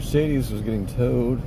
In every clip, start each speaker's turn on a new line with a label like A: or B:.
A: Mercedes was getting towed.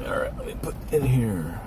A: Alright, let me put in here.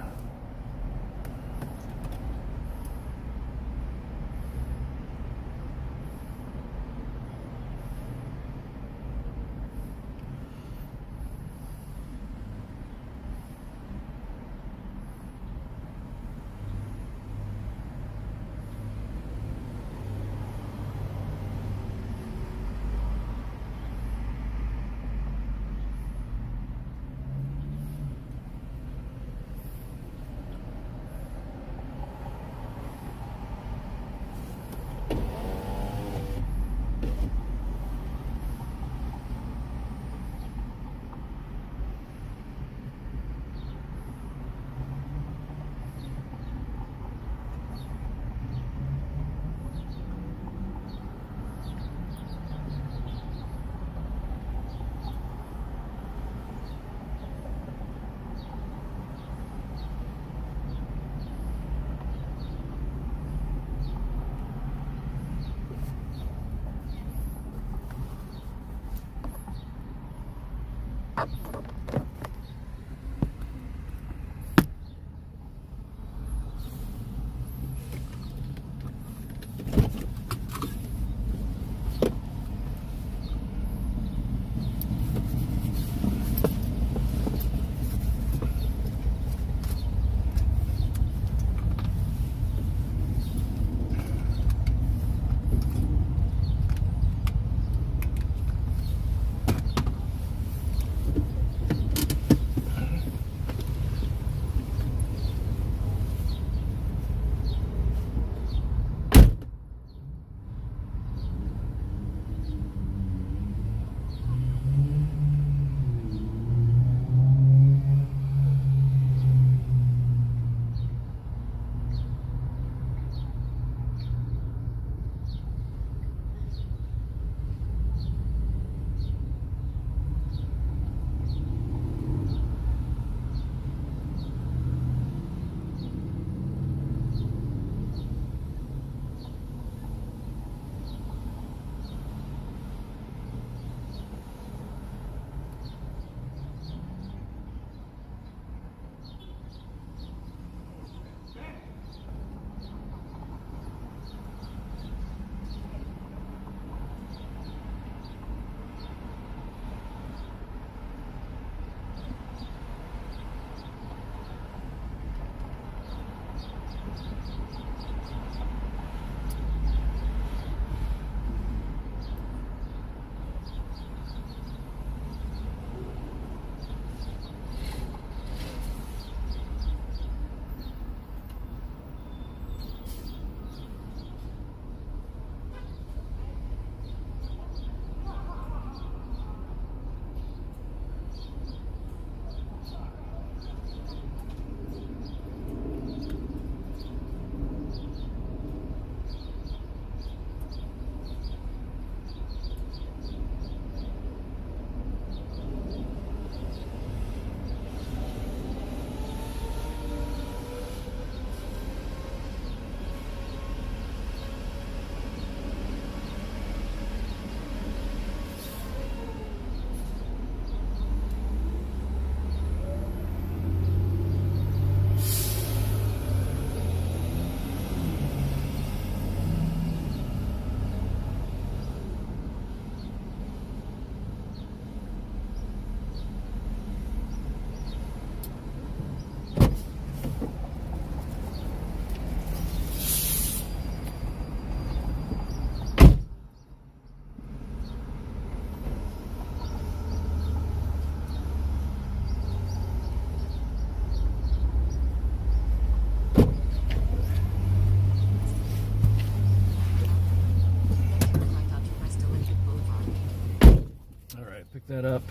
A: that up.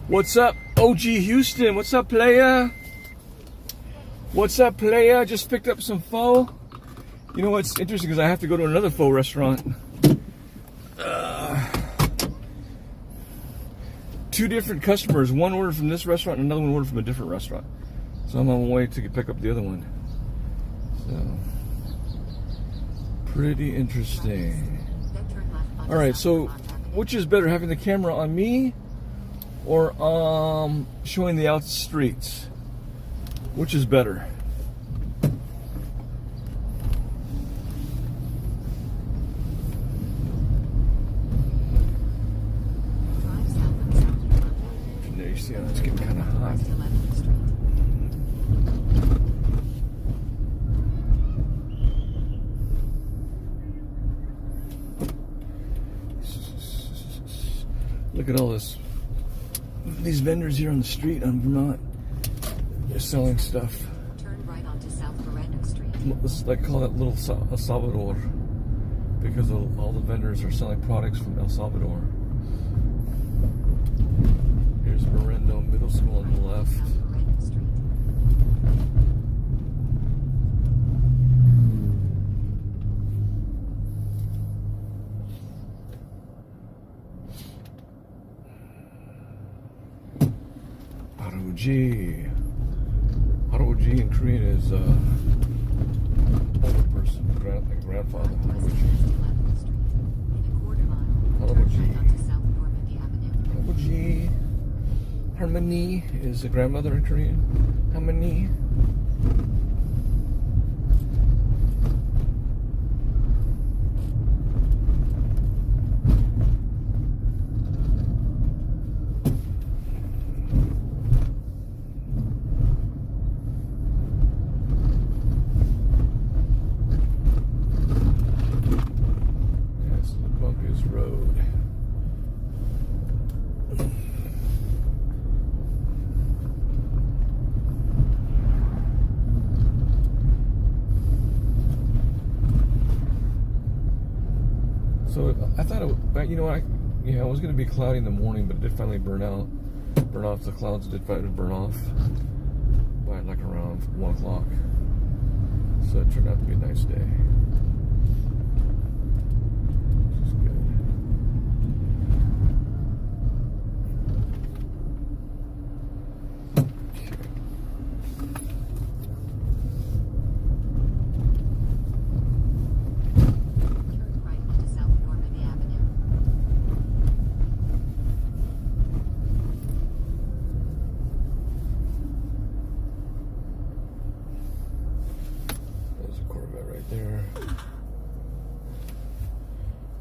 A: What's up, OG Houston? What's up, playa? What's up, playa? Just picked up some pho. You know what's interesting is I have to go to another pho restaurant. Two different customers. One ordered from this restaurant and another one ordered from a different restaurant. So I'm on my way to pick up the other one. So, pretty interesting. All right, so which is better, having the camera on me or showing the out streets? Which is better? There you see, it's getting kind of hot. Look at all this. These vendors here on the street on Vermont. They're selling stuff.
B: Turn right onto South Veranda Street.
A: They call it Little El Salvador because all the vendors are selling products from El Salvador. Here's Morendo Middle School on the left.
B: South Veranda Street.
A: ROG in Korean is older person, grandfather. ROG. Harmony is a grandmother in Korean. Harmony. Road. So I thought it would, you know, it was going to be cloudy in the morning, but it did finally burn off. The clouds did finally burn off by like around 1 o'clock. So it turned out to be a nice day.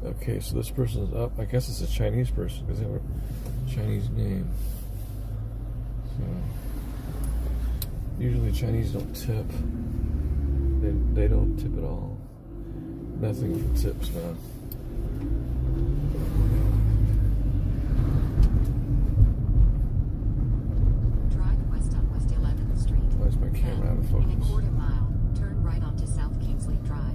A: Okay, so this person's up. I guess it's a Chinese person because they have a Chinese name. So usually Chinese don't tip. They don't tip at all. Nothing for tips, man.
B: Drive west on West 11th Street.
A: Why is my camera out of focus?
B: In a quarter mile, turn right onto South Kingsley Drive.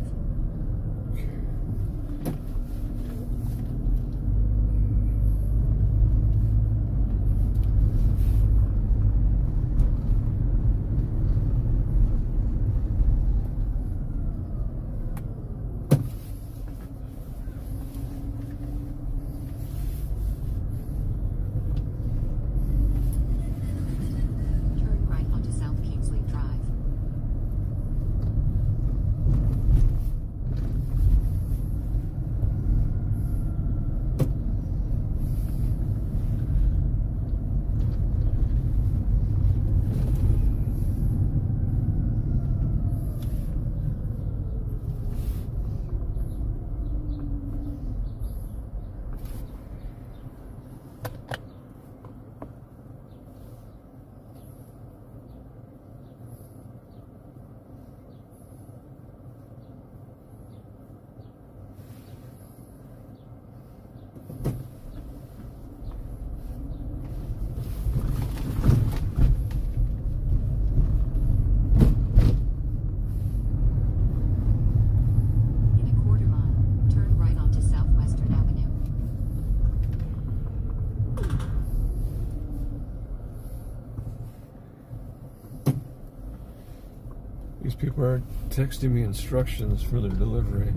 A: people are texting me instructions for their delivery.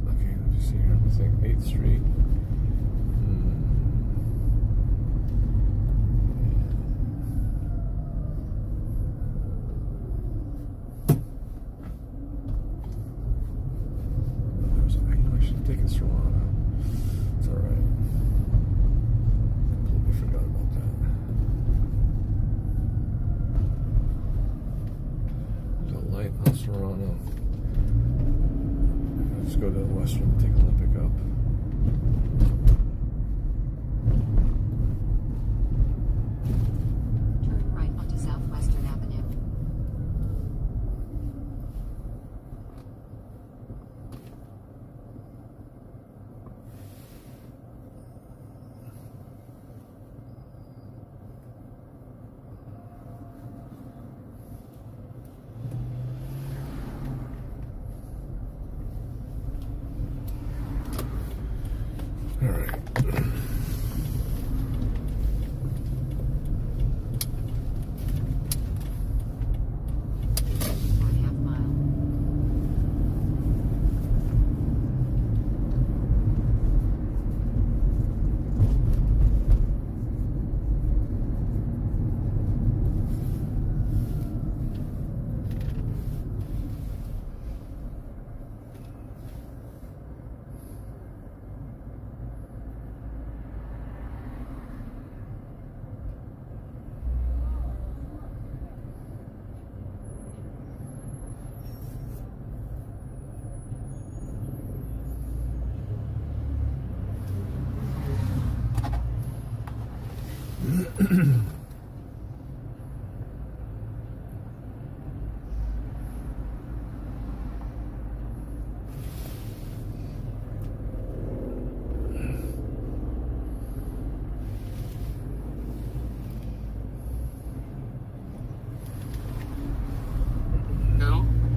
A: Okay, let me see here. Let me think. 8th Street. I should have taken Serrano. It's alright. Completely forgot about that. The light on Serrano. Let's go to the Western and take a look pick up.
B: Turn right onto Southwestern Avenue.
A: All right.
B: For a half mile.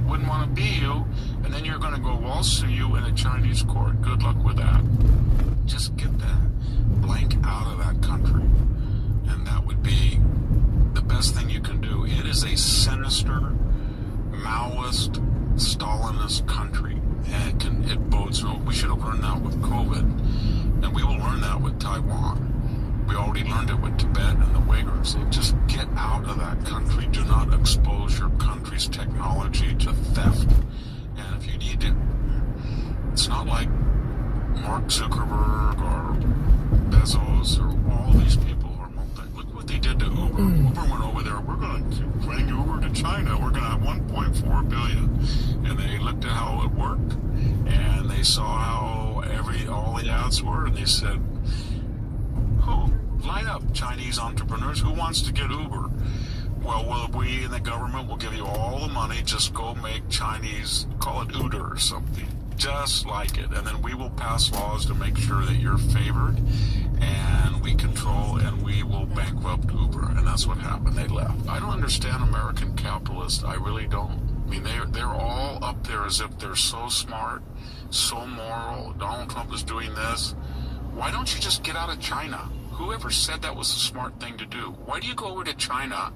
C: Wouldn't want to be you, and then you're going to go, well, I'll sue you in a Chinese court. Good luck with that. Just get the blank out of that country, and that would be the best thing you can do. It is a sinister, Maoist, Stalinist country, and it bodes no. We should have learned that with COVID, and we will learn that with Taiwan. We already learned it with Tibet and the Uyghurs. Just get out of that country. Do not expose your country's technology to theft. And if you need to, it's not like Mark Zuckerberg or Bezos or all these people who are look what they did to Uber. Uber went over there. We're going to bring Uber to China. We're going to have 1.4 billion. And they looked at how it worked, and they saw how all the ads were, and they said, line up, Chinese entrepreneurs. Who wants to get Uber? Well, we in the government will give you all the money. Just go make Chinese, call it Uber or something, just like it. And then we will pass laws to make sure that you're favored, and we control, and we will bankrupt Uber. And that's what happened. They left. I don't understand American capitalists. I really don't. I mean, they're all up there as if they're so smart, so moral. Donald Trump is doing this. Why don't you just get out of China? Whoever said that was a smart thing to do? Why do you go over to China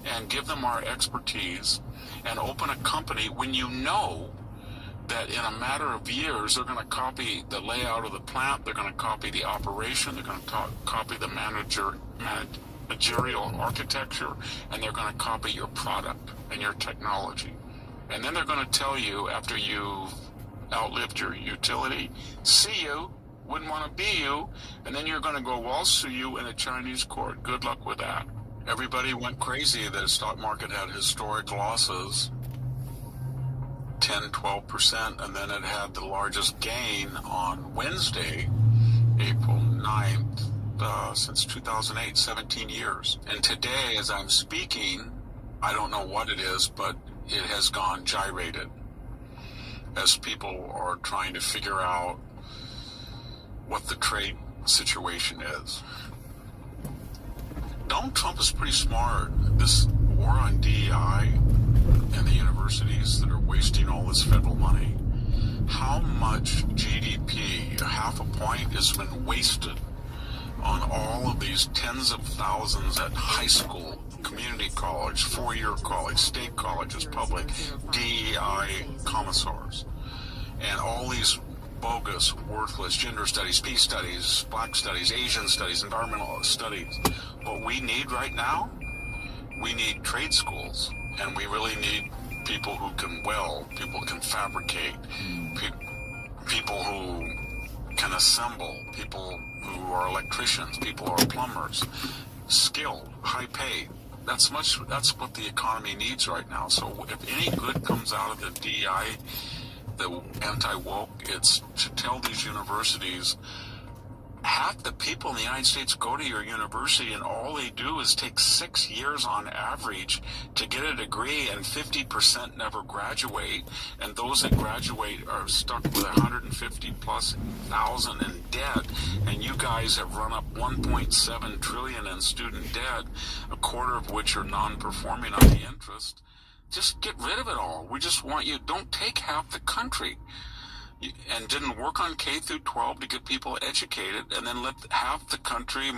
C: and give them our expertise and open a company when you know that in a matter of years they're going to copy the layout of the plant, they're going to copy the operation, they're going to copy the managerial architecture, and they're going to copy your product and your technology. And then they're going to tell you after you've outlived your utility, see you. Wouldn't want to be you, and then you're going to go, well, I'll sue you in a Chinese court. Good luck with that. Everybody went crazy that the stock market had historic losses, 10-12%, and then it had the largest gain on Wednesday, April 9th, since 2008, 17 years. And today, as I'm speaking, I don't know what it is, but it has gone gyrated as people are trying to figure out what the trade situation is. Donald Trump is pretty smart. This war on DEI and the universities that are wasting all this federal money, how much GDP, half a point, has been wasted on all of these tens of thousands at high school, community college, four-year college, state colleges, public, DEI commissars, and all these bogus, worthless gender studies, peace studies, black studies, Asian studies, environmental studies. What we need right now, we need trade schools, and we really need people who can weld, people who can fabricate, people who can assemble, people who are electricians, people who are plumbers, skilled, high paid. That's what the economy needs right now. So if any good comes out of the DEI, the anti-woke, it's to tell these universities, half the people in the United States go to your university and all they do is take 6 years on average to get a degree, and 50% never graduate, and those that graduate are stuck with 150,000+ in debt, and you guys have run up 1.7 trillion in student debt, a quarter of which are non-performing on the interest. Just get rid of it all. We just want you, don't take half the country. And didn't work on K through 12 to get people educated, and then let half the country,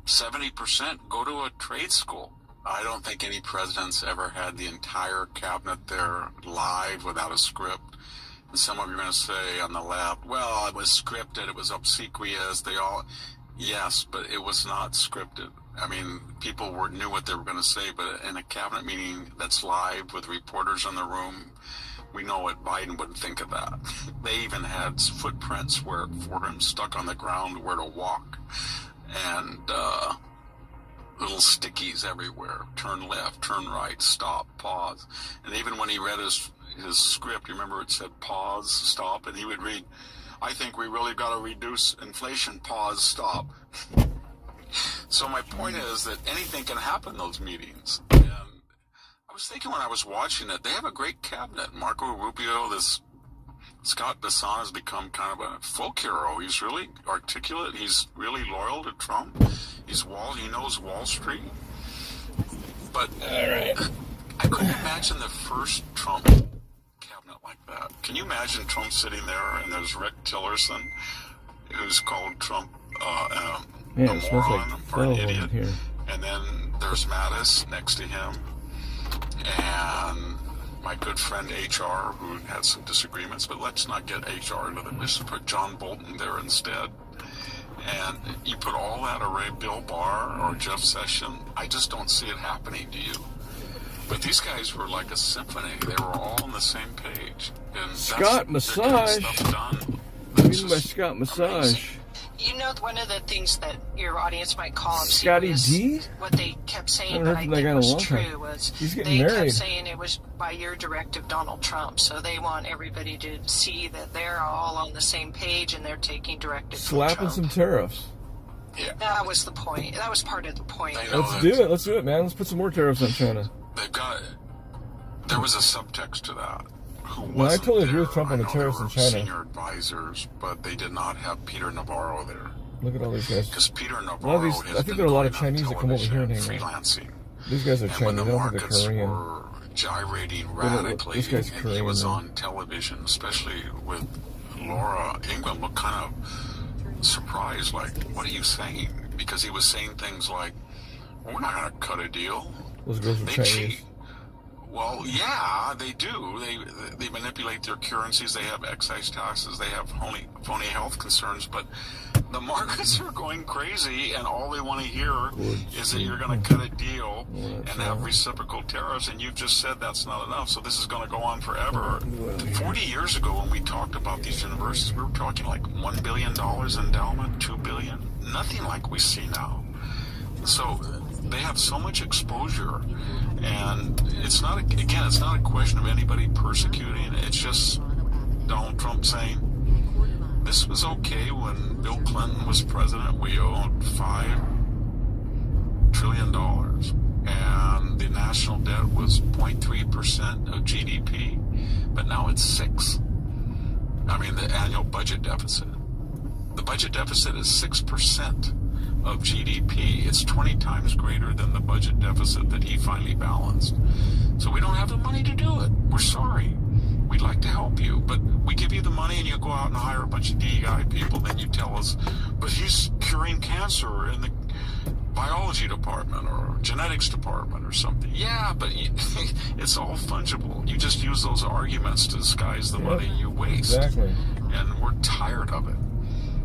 C: 70%, go to a trade school. I don't think any president's ever had the entire cabinet there live without a script. And some of you are going to say on the left, well, it was scripted, it was obsequious, yes, but it was not scripted. I mean, people knew what they were going to say, but in a cabinet meeting that's live with reporters in the room, we know what Biden would think of that. They even had footprints for him stuck on the ground where to walk, and little stickies everywhere. Turn left, turn right, stop, pause. And even when he read his script, you remember it said pause, stop, and he would read, I think we really got to reduce inflation, pause, stop. So my point is that anything can happen in those meetings. And I was thinking when I was watching it, they have a great cabinet. Marco Rubio, this Scott Besson has become kind of a folk hero. He's really articulate. He's really loyal to Trump. He knows Wall Street. But I couldn't imagine the first Trump cabinet like that. Can you imagine Trump sitting there and there's Rick Tillerson, who's called Trump a moron or an idiot, and then there's Mattis next to him, and my good friend HR, who had some disagreements, but let's not get HR into the Let's put John Bolton there instead. And you put all that array, Bill Barr or Jeff Sessions, I just don't see it happening, do you? But these guys were like a symphony. They were all on the same page. And
D: Scott Massage. Scott Massage.
E: You know, one of the things that your audience might call him
D: Scotty D?
E: what they kept saying, but I think was true, was they kept saying it was by your directive, Donald Trump. So they want everybody to see that they're all on the same page and they're taking directives from Trump.
D: Slapping some tariffs.
E: Yeah. That was the point. That was part of the point.
D: Let's do it. Let's do it, man. Let's put some more tariffs on China.
C: They've got it. There was a subtext to that.
D: I totally agree with Trump on the tariffs in China.
C: Senior advisors, but they did not have Peter Navarro there.
D: Look at all these guys.
C: Because Peter Navarro
D: I think there are a lot of Chinese that come over here and hang out.
C: Freelancing.
D: These guys are
C: and
D: Chinese.
C: when the
D: They don't think
C: markets
D: they're Korean.
C: were gyrating radically,
D: this guy's
C: and
D: Korean,
C: he was
D: man.
C: on television, especially with Laura Ingraham, looked kind of surprised, like, what are you saying? Because he was saying things like, we're not going to cut a deal.
D: Those girls are Chinese.
C: Cheat. Well, yeah, they do. They manipulate their currencies. They have excise taxes. They have phony health concerns. But the markets are going crazy, and all they want to hear is that you're going to cut a deal and have reciprocal tariffs. And you've just said that's not enough. So this is going to go on forever. 40 years ago, when we talked about these universities, we were talking like $1 billion endowment, $2 billion. Nothing like we see now. So they have so much exposure, and it's not a question of anybody persecuting. It's just Donald Trump saying, this was okay when Bill Clinton was president. We owed $5 trillion, and the national debt was 0.3% of GDP, but now it's 6%. I mean, the annual budget deficit. The budget deficit is 6% of GDP. It's 20 times greater than the budget deficit that he finally balanced. So we don't have the money to do it. We're sorry. We'd like to help you, but we give you the money and you go out and hire a bunch of DEI people, then you tell us, but he's curing cancer in the biology department or genetics department or something. Yeah, but it's all fungible. You just use those arguments to disguise the money you waste.
A: Exactly.
C: And we're tired of it.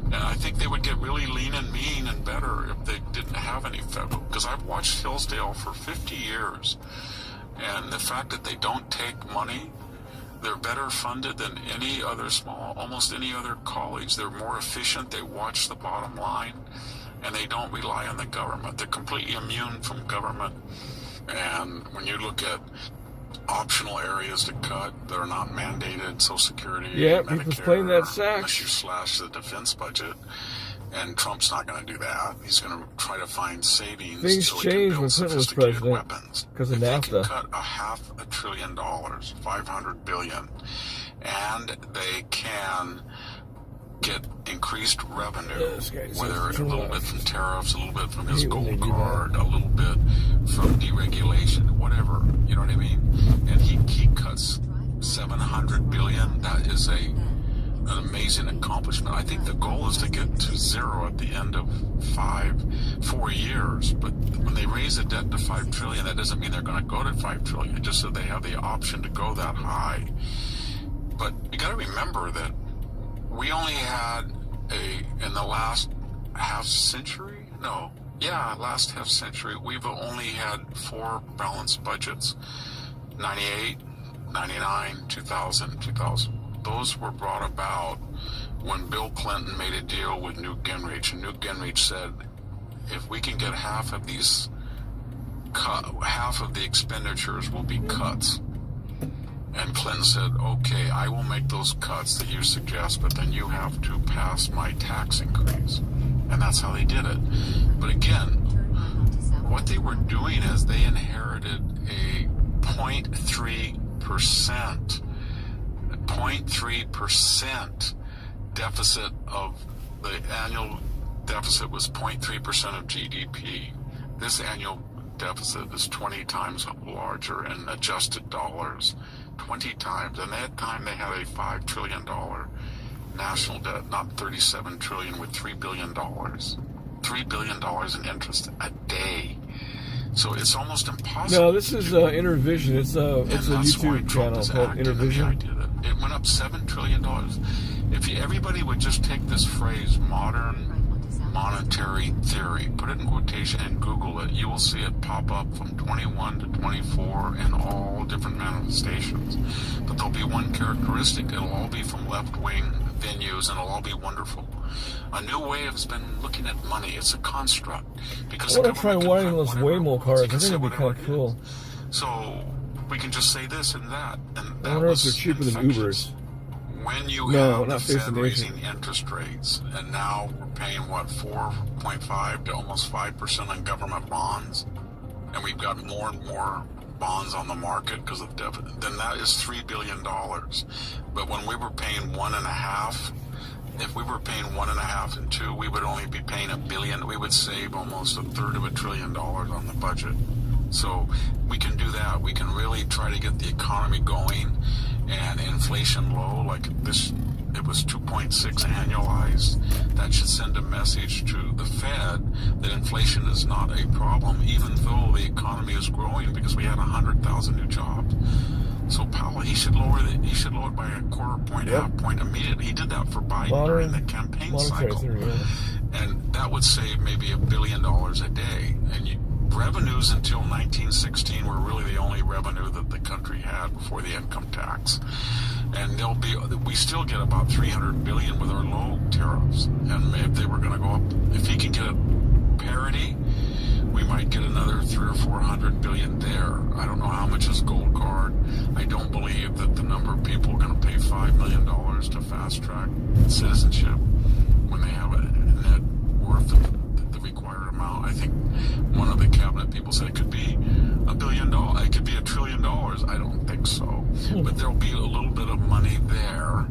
C: And I think they would get really lean and mean and better if they didn't have any federal. Because I've watched Hillsdale for 50 years. And the fact that they don't take money, they're better funded than any other almost any other college. They're more efficient. They watch the bottom line. And they don't rely on the government. They're completely immune from government. And when you look at optional areas to cut that are not mandated, Social Security,
A: people's playing that sax.
C: Unless you slash the defense budget. And Trump's not going to do that. He's going to try to find savings.
A: Things
C: so
A: changed when Clinton was president because of NAFTA.
C: They can cut $500 billion, $500 billion, and they can get increased revenue, whether a little bit from tariffs, a little bit from his gold card, a little bit from deregulation, whatever. You know what I mean? And he cuts $700 billion. That is an amazing accomplishment. I think the goal is to get to zero at the end of 4 years. But when they raise the debt to $5 trillion, that doesn't mean they're going to go to $5 trillion. Just so they have the option to go that high. But you got to remember that we only had in the last half century, last half century, we've only had 4 balanced budgets. 98, 99, 2000, 2000. Those were brought about when Bill Clinton made a deal with Newt Gingrich. And Newt Gingrich said, if we can get half of the expenditures will be cuts. And Clinton said, okay, I will make those cuts that you suggest, but then you have to pass my tax increase. And that's how they did it. But again, what they were doing is they inherited a 0.3% deficit of the annual deficit was 0.3% of GDP. This annual deficit is 20 times larger in adjusted dollars. 20 times. And at that time, they had a $5 trillion national debt, not $37 trillion with $3 billion. $3 billion in interest a day. So it's almost impossible.
A: No, this is Intervision. It's a YouTube channel called Intervision.
C: It went up $7 trillion. If everybody would just take this phrase, modern monetary theory, put it in quotation and Google it, you will see it pop up from 21 to 24 in all different manifestations. But there'll be one characteristic. It'll all be from left-wing venues, and it'll all be wonderful. A new way has been looking at money. It's a construct. Because
A: I want to try wiring those Waymo cars. I think it'd be kind of cool.
C: So we can just say this and that. And that
A: I wonder if they're cheaper than Ubers.
C: When you have the Fed raising interest rates, and now we're paying, 4.5 to almost 5% on government bonds, and we've got more and more bonds on the market because of deficit, then that is $3 billion. But when we were paying 1.5, if we were paying 1.5 and 2, we would only be paying $1 billion. We would save almost $1/3 of $1 trillion on the budget. So we can do that. We can really try to get the economy going and inflation low. Like this, it was 2.6 annualized. That should send a message to the Fed that inflation is not a problem, even though the economy is growing, because we had 100,000 new jobs. So Powell, he should lower it by a quarter point, half point immediately. He did that for Biden during the campaign cycle, and that would save maybe $1 billion a day. And revenues until 1916 were really the only revenue that the country had before the income tax. And we still get about $300 billion with our low tariffs. And if they were going to go up, if he can get a parity, we might get another $300 or $400 billion there. I don't know how much is gold card. I don't believe that the number of people are going to pay $5 million to fast track citizenship when they have a net worth of the required amount. I think one of the cabinet people said it could be $1 billion. It could be $1 trillion. I don't think so. But there'll be a little bit of money there.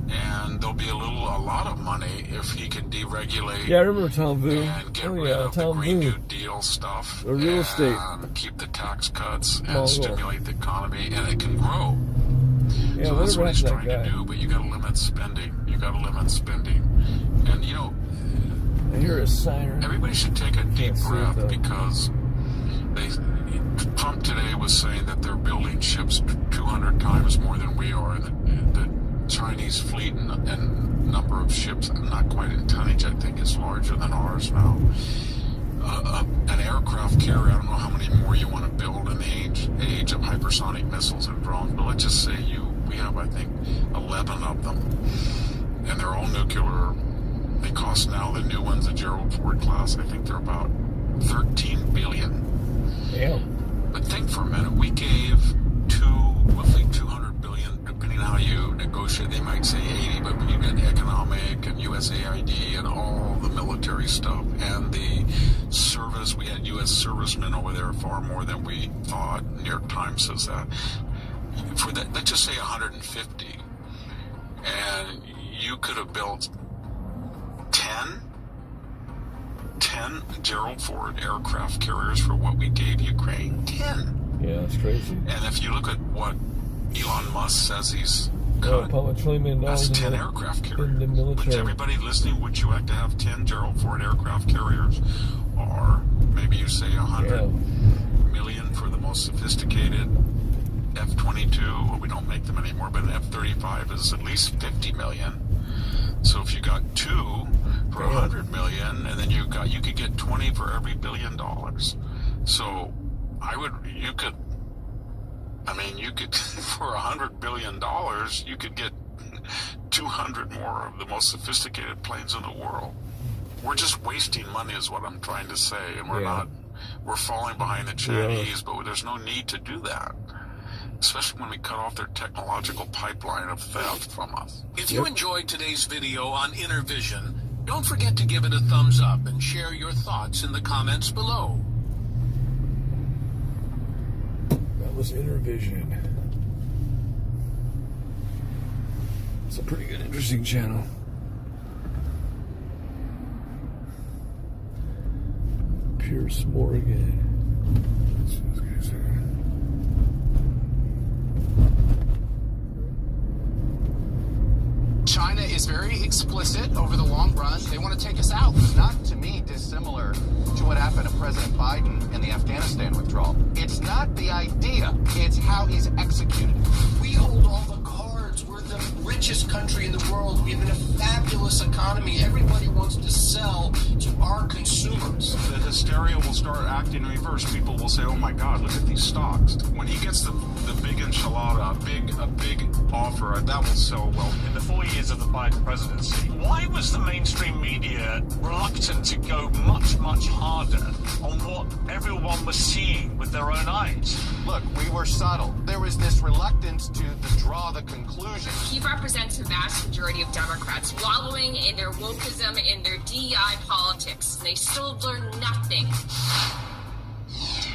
C: And there'll be a lot of money if he can deregulate.
A: Yeah, I remember Tom Vu.
C: And get rid of the Green New Deal stuff.
A: The real estate.
C: Keep the tax cuts and stimulate the economy, and it can grow.
A: Yeah,
C: so that's what he's trying to do, but you got to limit spending. And
A: I hear a siren?
C: Everybody should take a deep breath because Trump today was saying that they're building ships 200 times more than we are. The Chinese fleet and number of ships, not quite in tonnage, I think, is larger than ours now. An aircraft carrier, I don't know how many more you want to build in the age of hypersonic missiles and drones, but let's just say we have, I think, 11 of them. And they're all nuclear. They cost now, the new ones, the Gerald Ford class, I think they're about $13 billion.
A: Yeah.
C: But think for a minute, we gave roughly $200 billion, depending on how you negotiate. They might say 80, but when you get economic and USAID and all the military stuff and the service, we had U.S. servicemen over there far more than we thought. New York Times says that. For that, let's just say 150, and you could have built 10 Gerald Ford aircraft carriers for what we gave Ukraine. 10.
A: Yeah, that's crazy.
C: And if you look at what Elon Musk says he's got,
A: $1 trillion
C: that's 10 aircraft carriers.
A: In the military.
C: But everybody listening, would you like to have 10 Gerald Ford aircraft carriers? Or maybe you say 100 million for the most sophisticated F-22. Well, we don't make them anymore, but an F-35 is at least 50 million. So if you got 2 for 100 million, and then you could get 20 for every $1 billion. So you could for $100 billion, you could get 200 more of the most sophisticated planes in the world. We're just wasting money is what I'm trying to say, and we're falling behind the Chinese, but there's no need to do that. Especially when we cut off their technological pipeline of theft from us.
F: If you enjoyed today's video on Inner Vision, don't forget to give it a thumbs up and share your thoughts in the comments below.
A: That was Inner Vision. It's a pretty good, interesting channel. Pierce Morgan. That's what I was gonna say.
G: China is very explicit over the long run. They want to take us out. Not to me dissimilar to what happened to President Biden in the Afghanistan withdrawal. It's not the idea, it's how he's executed it.
F: We hold all the cards. We're the richest country in the world. We have a fabulous economy. Everybody wants to sell to our consumers.
C: The hysteria will start acting in reverse. People will say, oh my God, look at these stocks. When he gets the big enchilada, a big offer, that will sell well.
H: In the 4 years of the Biden presidency, why was the mainstream media reluctant to go much, much harder on what everyone was seeing with their own eyes?
G: Look, we were subtle. There was this reluctance to draw the conclusion.
I: He represents the vast majority of Democrats wallowing in their wokeism, in their DEI politics. They still learn nothing.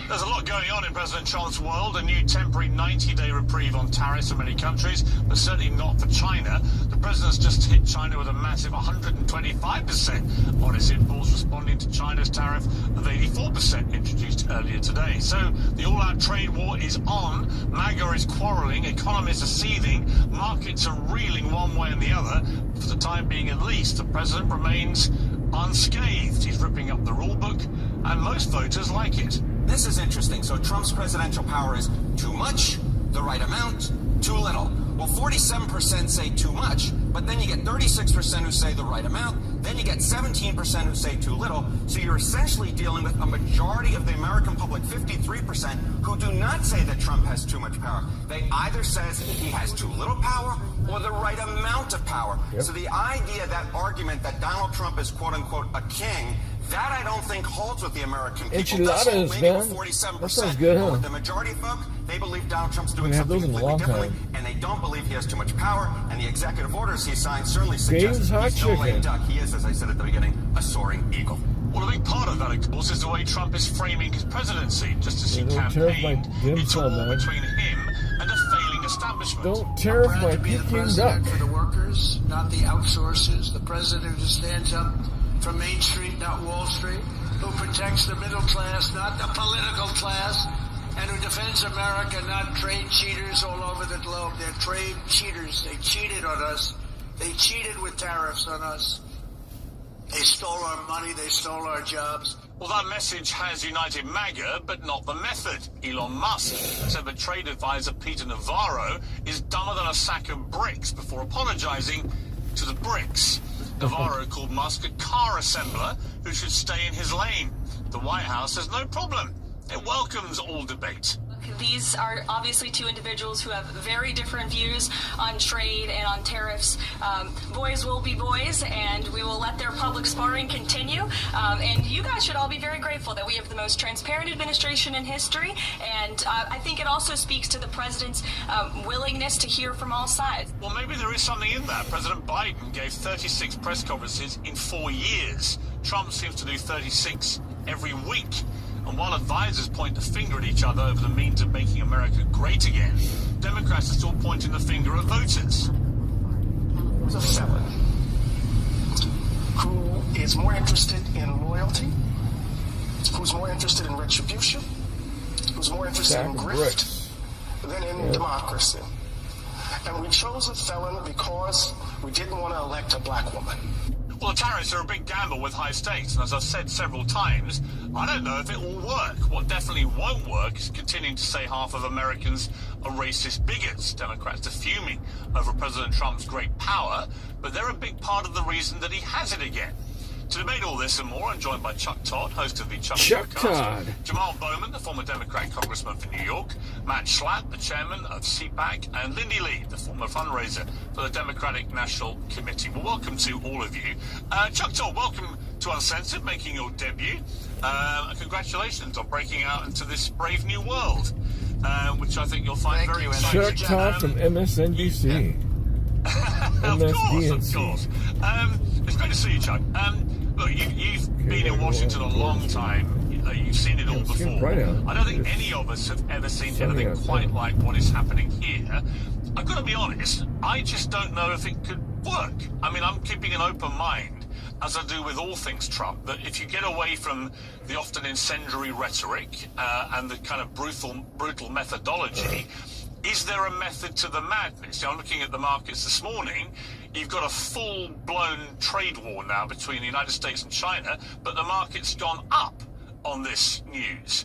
H: There's a lot going on in President Trump's world. A new temporary 90-day reprieve on tariffs for many countries, but certainly not for China. The president's just hit China with a massive 125% on its imports, responding to China's tariff of 84% introduced earlier today. So the all-out trade war is on. MAGA is quarreling. Economists are seething. Markets are reeling one way and the other. For the time being, at least, the president remains unscathed. He's ripping up the rule book, and most voters like it.
J: This is interesting. So Trump's presidential power is too much, the right amount, too little. Well, 47% say too much, but then you get 36% who say the right amount, then you get 17% who say too little. So you're essentially dealing with a majority of the American public, 53%, who do not say that Trump has too much power. They either says he has too little power or the right amount of power. Yep. So the idea, that argument that Donald Trump is quote-unquote a king, that I don't think holds with the American people.
A: Enchiladas, man.
J: 47%.
A: That sounds good, huh?
J: But the majority of folk, they believe Donald Trump's doing something completely differently, and they don't believe he has too much power, and the executive orders he signed certainly suggest he's no lame duck. He is, as I said at the beginning, a soaring eagle.
H: Well, a big part of that, of course, is the way Trump is framing his presidency. Just as he campaigned, it's a war between him and a failing establishment.
A: Don't tariff my Peking duck.
F: For the workers, not the outsourcers. The president who stands up for Main Street, not Wall Street, who protects the middle class, not the political class, and who defends America, not trade cheaters all over the globe. They're trade cheaters. They cheated on us. They cheated with tariffs on us. They stole our money. They stole our jobs.
H: Well, that message has united MAGA, but not the method. Elon Musk said that trade advisor Peter Navarro is dumber than a sack of bricks before apologizing to the bricks. Navarro called Musk a car assembler who should stay in his lane. The White House has no problem. It welcomes all debate.
E: These are obviously two individuals who have very different views on trade and on tariffs. Boys will be boys, and we will let their public sparring continue. And you guys should all be very grateful that we have the most transparent administration in history. And I think it also speaks to the president's willingness to hear from all sides.
H: Well, maybe there is something in that. President Biden gave 36 press conferences in 4 years. Trump seems to do 36 every week. And while advisors point the finger at each other over the means of making America great again, Democrats are still pointing the finger at voters.
K: Who's a felon who is more interested in loyalty, who's more interested in retribution, who's more interested in grift than in democracy. And we chose a felon because we didn't want to elect a black woman.
H: Well, the tariffs are a big gamble with high stakes, and as I've said several times, I don't know if it will work. What definitely won't work is continuing to say half of Americans are racist bigots. Democrats are fuming over President Trump's great power, but they're a big part of the reason that he has it again. To debate all this and more, I'm joined by Chuck Todd, host of the Chuck Podcast, Jamal Bowman, the former Democrat congressman for New York, Matt Schlatt, the chairman of CPAC, and Lindy Lee, the former fundraiser for the Democratic National Committee. Well, welcome to all of you. Chuck Todd, welcome to Uncensored, making your debut. Congratulations on breaking out into this brave new world, which I think you'll find very exciting.
A: Chuck Todd from MSNBC.
H: Of course. It's great to see you, Chuck. Look, you've been in Washington a long time. You've seen it all before. I don't think any of us have ever seen anything quite like what is happening here. I've got to be honest, I just don't know if it could work. I mean, I'm keeping an open mind, as I do with all things Trump, that if you get away from the often incendiary rhetoric and the kind of brutal methodology, is there a method to the madness? I'm looking at the markets this morning. You've got a full-blown trade war now between the United States and China, but the market's gone up on this news,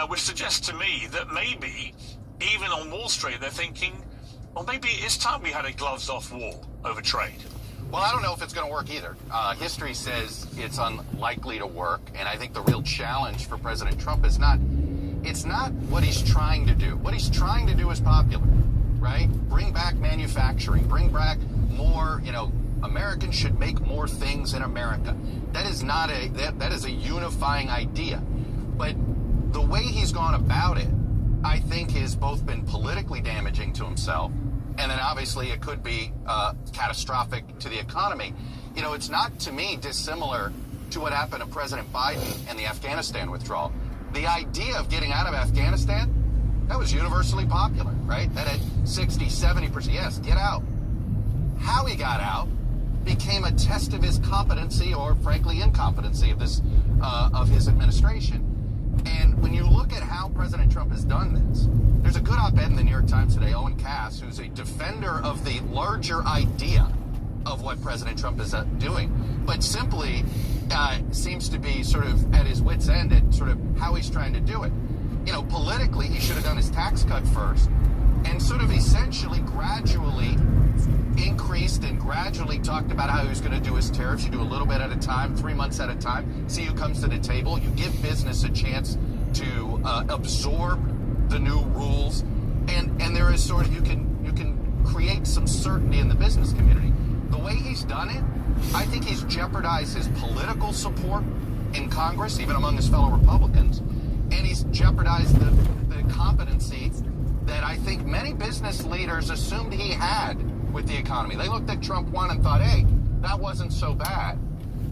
H: which suggests to me that maybe, even on Wall Street, they're thinking, well, maybe it's time we had a gloves-off war over trade.
G: Well, I don't know if it's going to work either. History says it's unlikely to work, and I think the real challenge for President Trump is it's not what he's trying to do. What he's trying to do is popular, right? Bring back manufacturing, bring back more, Americans should make more things in America. That is not that is a unifying idea. But the way he's gone about it, I think, has both been politically damaging to himself, and then obviously it could be catastrophic to the economy. It's not, to me, dissimilar to what happened to President Biden and the Afghanistan withdrawal. The idea of getting out of Afghanistan, that was universally popular, right? That had 60, 70%, yes, get out. How he got out became a test of his competency, or frankly incompetency, of his administration. And when you look at how President Trump has done this, there's a good op-ed in the New York Times today, Owen Cass, who's a defender of the larger idea of what President Trump is doing, but simply seems to be sort of at his wit's end at sort of how he's trying to do it. Politically, he should have done his tax cut first and sort of essentially gradually increased and gradually talked about how he was going to do his tariffs. You do a little bit at a time, 3 months at a time, see who comes to the table. You give business a chance to absorb the new rules, and there is sort of you can create some certainty in the business community. The way he's done it, I think he's jeopardized his political support in Congress, even among his fellow Republicans, and he's jeopardized the competency that I think many business leaders assumed he had with the economy. They looked at Trump 1 and thought, hey, that wasn't so bad.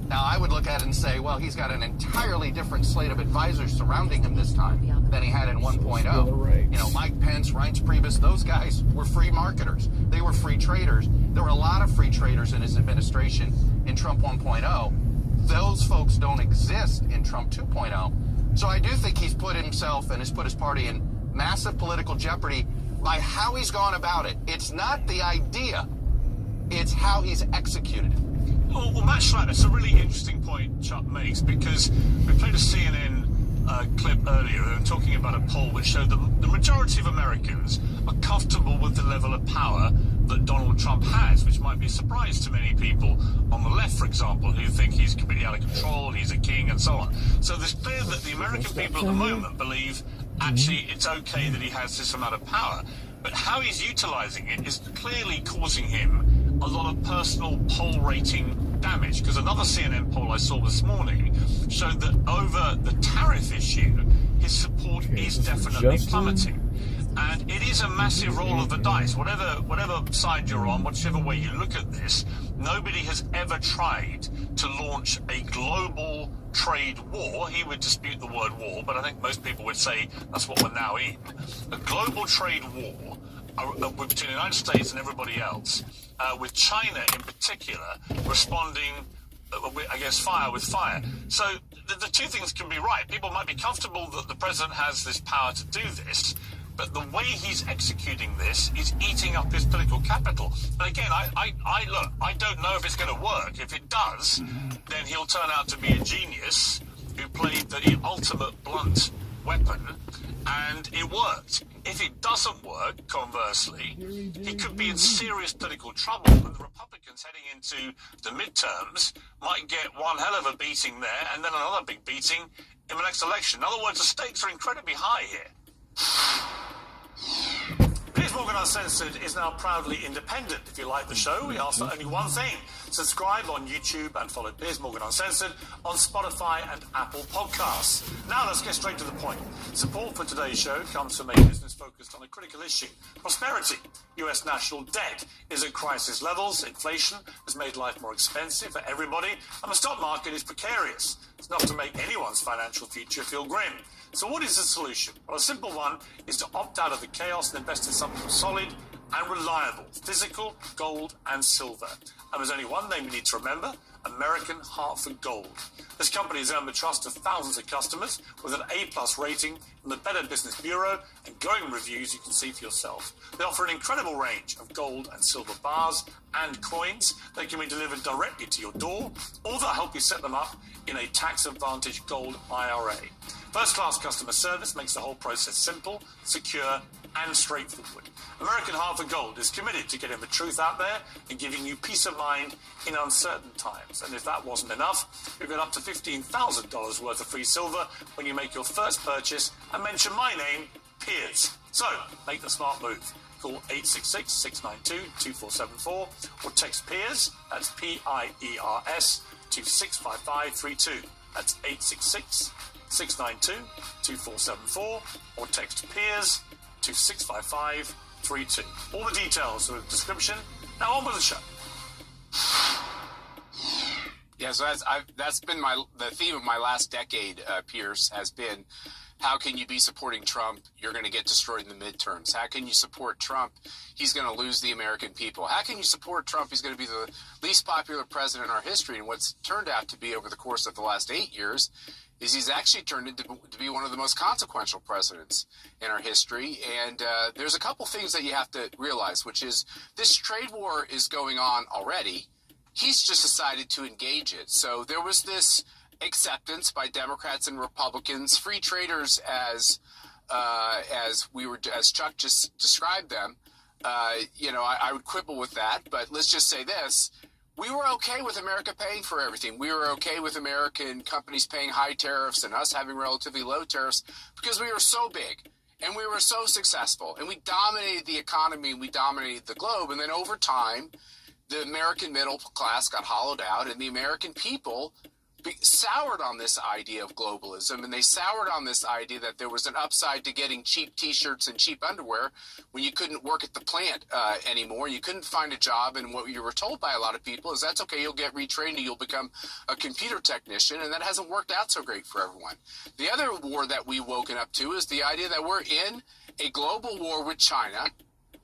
G: Now, I would look at it and say, well, he's got an entirely different slate of advisors surrounding him this time than he had in 1.0. Mike Pence, Reince Priebus, those guys were free marketers. They were free traders. There were a lot of free traders in his administration in Trump 1.0. Those folks don't exist in Trump 2.0. So I do think he's put himself and has put his party in massive political jeopardy by how he's gone about it. It's not the idea, it's how he's executed it.
H: Well, Matt Schlatt, that's a really interesting point Chuck makes, because we played a CNN clip earlier talking about a poll which showed that the majority of Americans are comfortable with the level of power that Donald Trump has, which might be a surprise to many people on the left, for example, who think he's completely out of control, he's a king, and so on. So it's clear that the American people at the moment believe actually it's okay that he has this amount of power. But how he's utilizing it is clearly causing him a lot of personal poll rating damage, because another CNN poll I saw this morning showed that over the tariff issue, his support is definitely plummeting. And it is a massive roll of the dice. Whatever side you're on, whichever way you look at this, nobody has ever tried to launch a global trade war. He would dispute the word war, but I think most people would say that's what we're now in. A global trade war between the United States and everybody else, with China in particular responding, I guess, fire with fire. So the two things can be right. People might be comfortable that the president has this power to do this, but the way he's executing this is eating up his political capital. And again, I don't know if it's going to work. If it does, then he'll turn out to be a genius who played the ultimate blunt weapon, and it worked. If it doesn't work, conversely, he could be in serious political trouble, and the Republicans heading into the midterms might get one hell of a beating there, and then another big beating in the next election. In other words, the stakes are incredibly high here. Piers Morgan Uncensored is now proudly independent. If you like the show, we ask for only one thing. Subscribe on YouTube and follow Piers Morgan Uncensored on Spotify and Apple Podcasts. Now let's get straight to the point. Support for today's show comes from a business focused on a critical issue: prosperity. US national debt is at crisis levels. Inflation has made life more expensive for everybody, and the stock market is precarious. It's enough to make anyone's financial future feel grim. So what is the solution? Well, a simple one is to opt out of the chaos and invest in something solid and reliable: physical gold and silver. And there's only one name you need to remember: American Hartford Gold. This company has earned the trust of thousands of customers with an A+ rating from the Better Business Bureau and glowing reviews you can see for yourself. They offer an incredible range of gold and silver bars and coins. They can be delivered directly to your door, or they'll help you set them up in a tax-advantaged gold IRA. First-class customer service makes the whole process simple, secure, and straightforward. American Hartford Gold is committed to getting the truth out there and giving you peace of mind in uncertain times. And if that wasn't enough, you'll get up to $15,000 worth of free silver when you make your first purchase and mention my name, Piers. So, make the smart move. Call 866-692-2474 or text Piers, that's P-I-E-R-S, to 65532. That's 866-692-2474 or text Piers to 65532. All the details are in the description. Now on with the show.
L: Yeah, so that's been the theme of my last decade, Piers, has been: how can you be supporting Trump? You're going to get destroyed in the midterms. How can you support Trump? He's going to lose the American people. How can you support Trump? He's going to be the least popular president in our history. And what's turned out to be, over the course of the last 8 years, is he's actually turned into to be one of the most consequential presidents in our history. And there's a couple things that you have to realize, which is this trade war is going on already. He's just decided to engage it. So there was this acceptance by Democrats and Republicans, free traders, as Chuck just described them. I would quibble with that, but let's just say this: we were okay with America paying for everything. We were okay with American companies paying high tariffs and us having relatively low tariffs because we were so big and we were so successful and we dominated the economy and we dominated the globe. And then over time, the American middle class got hollowed out and the American people soured on this idea of globalism, and they soured on this idea that there was an upside to getting cheap T-shirts and cheap underwear when you couldn't work at the plant anymore. You couldn't find a job, and what you were told by a lot of people is that's okay, you'll get retrained and you'll become a computer technician, and that hasn't worked out so great for everyone. The other war that we've woken up to is the idea that we're in a global war with China,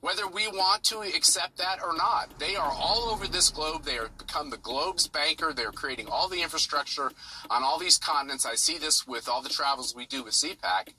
L: whether we want to accept that or not. They are all over this globe. They have become the globe's banker. They're creating all the infrastructure on all these continents. I see this with all the travels we do with CPAC.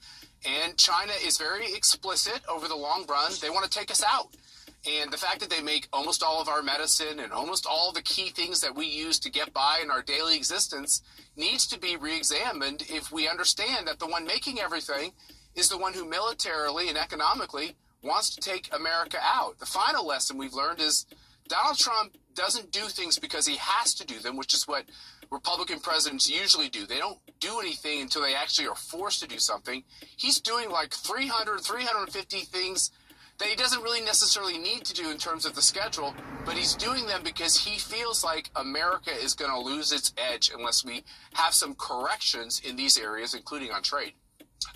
L: And China is very explicit over the long run. They want to take us out. And the fact that they make almost all of our medicine and almost all the key things that we use to get by in our daily existence needs to be re-examined if we understand that the one making everything is the one who militarily and economically wants to take America out. The final lesson we've learned is Donald Trump doesn't do things because he has to do them, which is what Republican presidents usually do. They don't do anything until they actually are forced to do something. He's doing like 300, 350 things that he doesn't really necessarily need to do in terms of the schedule, but he's doing them because he feels like America is going to lose its edge unless we have some corrections in these areas, including on trade.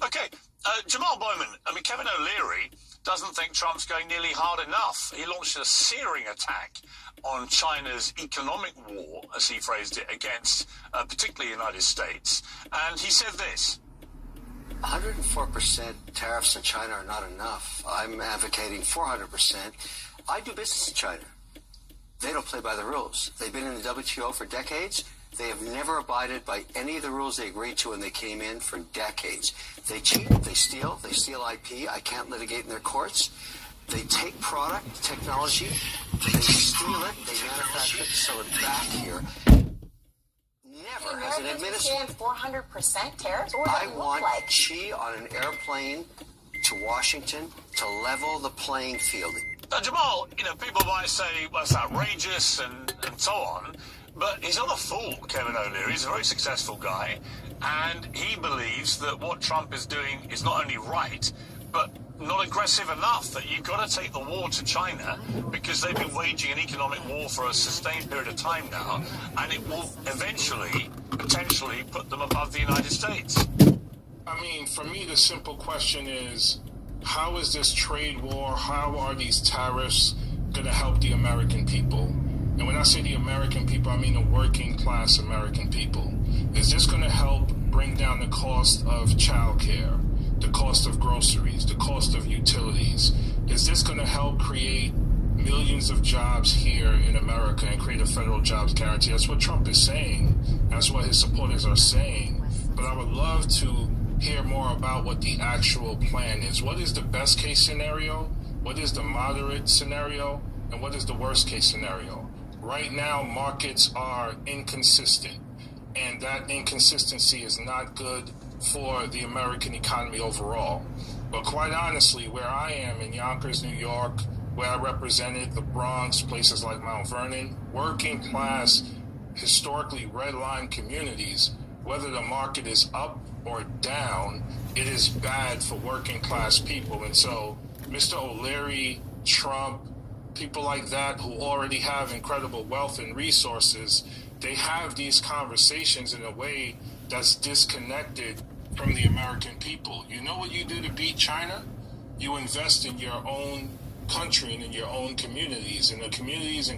H: Okay, Jamal Bowman, Kevin O'Leary doesn't think Trump's going nearly hard enough. He launched a searing attack on China's economic war, as he phrased it, against particularly the United States. And he said this.
F: 104% tariffs in China are not enough. I'm advocating 400%. I do business in China. They don't play by the rules. They've been in the WTO for decades. They have never abided by any of the rules they agreed to when they came in for decades. They cheat, they steal IP. I can't litigate in their courts. They take product, technology, they steal it, they manufacture it, sell it back here. Never has an administration
I: 400% tariffs?
F: I want Xi on an airplane to Washington to level the playing field.
H: Jamal, people might say, well, it's outrageous and so on, but he's not a fool, Kevin O'Leary. He's a very successful guy, and he believes that what Trump is doing is not only right, but not aggressive enough, that you've got to take the war to China because they've been waging an economic war for a sustained period of time now, and it will eventually, potentially, put them above the United States.
K: For me, the simple question is, how is this trade war, how are these tariffs going to help the American people? And when I say the American people, I mean the working class American people. Is this going to help bring down the cost of childcare, the cost of groceries, the cost of utilities? Is this going to help create millions of jobs here in America and create a federal jobs guarantee? That's what Trump is saying. That's what his supporters are saying. But I would love to hear more about what the actual plan is. What is the best case scenario? What is the moderate scenario? And what is the worst case scenario? Right now, markets are inconsistent, and that inconsistency is not good for the American economy overall. But quite honestly, where I am in Yonkers, New York, where I represented the Bronx, places like Mount Vernon, working class, historically redline communities, whether the market is up or down, it is bad for working class people. And so Mr. O'Leary, Trump, people like that who already have incredible wealth and resources, they have these conversations in a way that's disconnected from the American people. You know what you do to beat China? You invest in your own country and in your own communities. And the communities in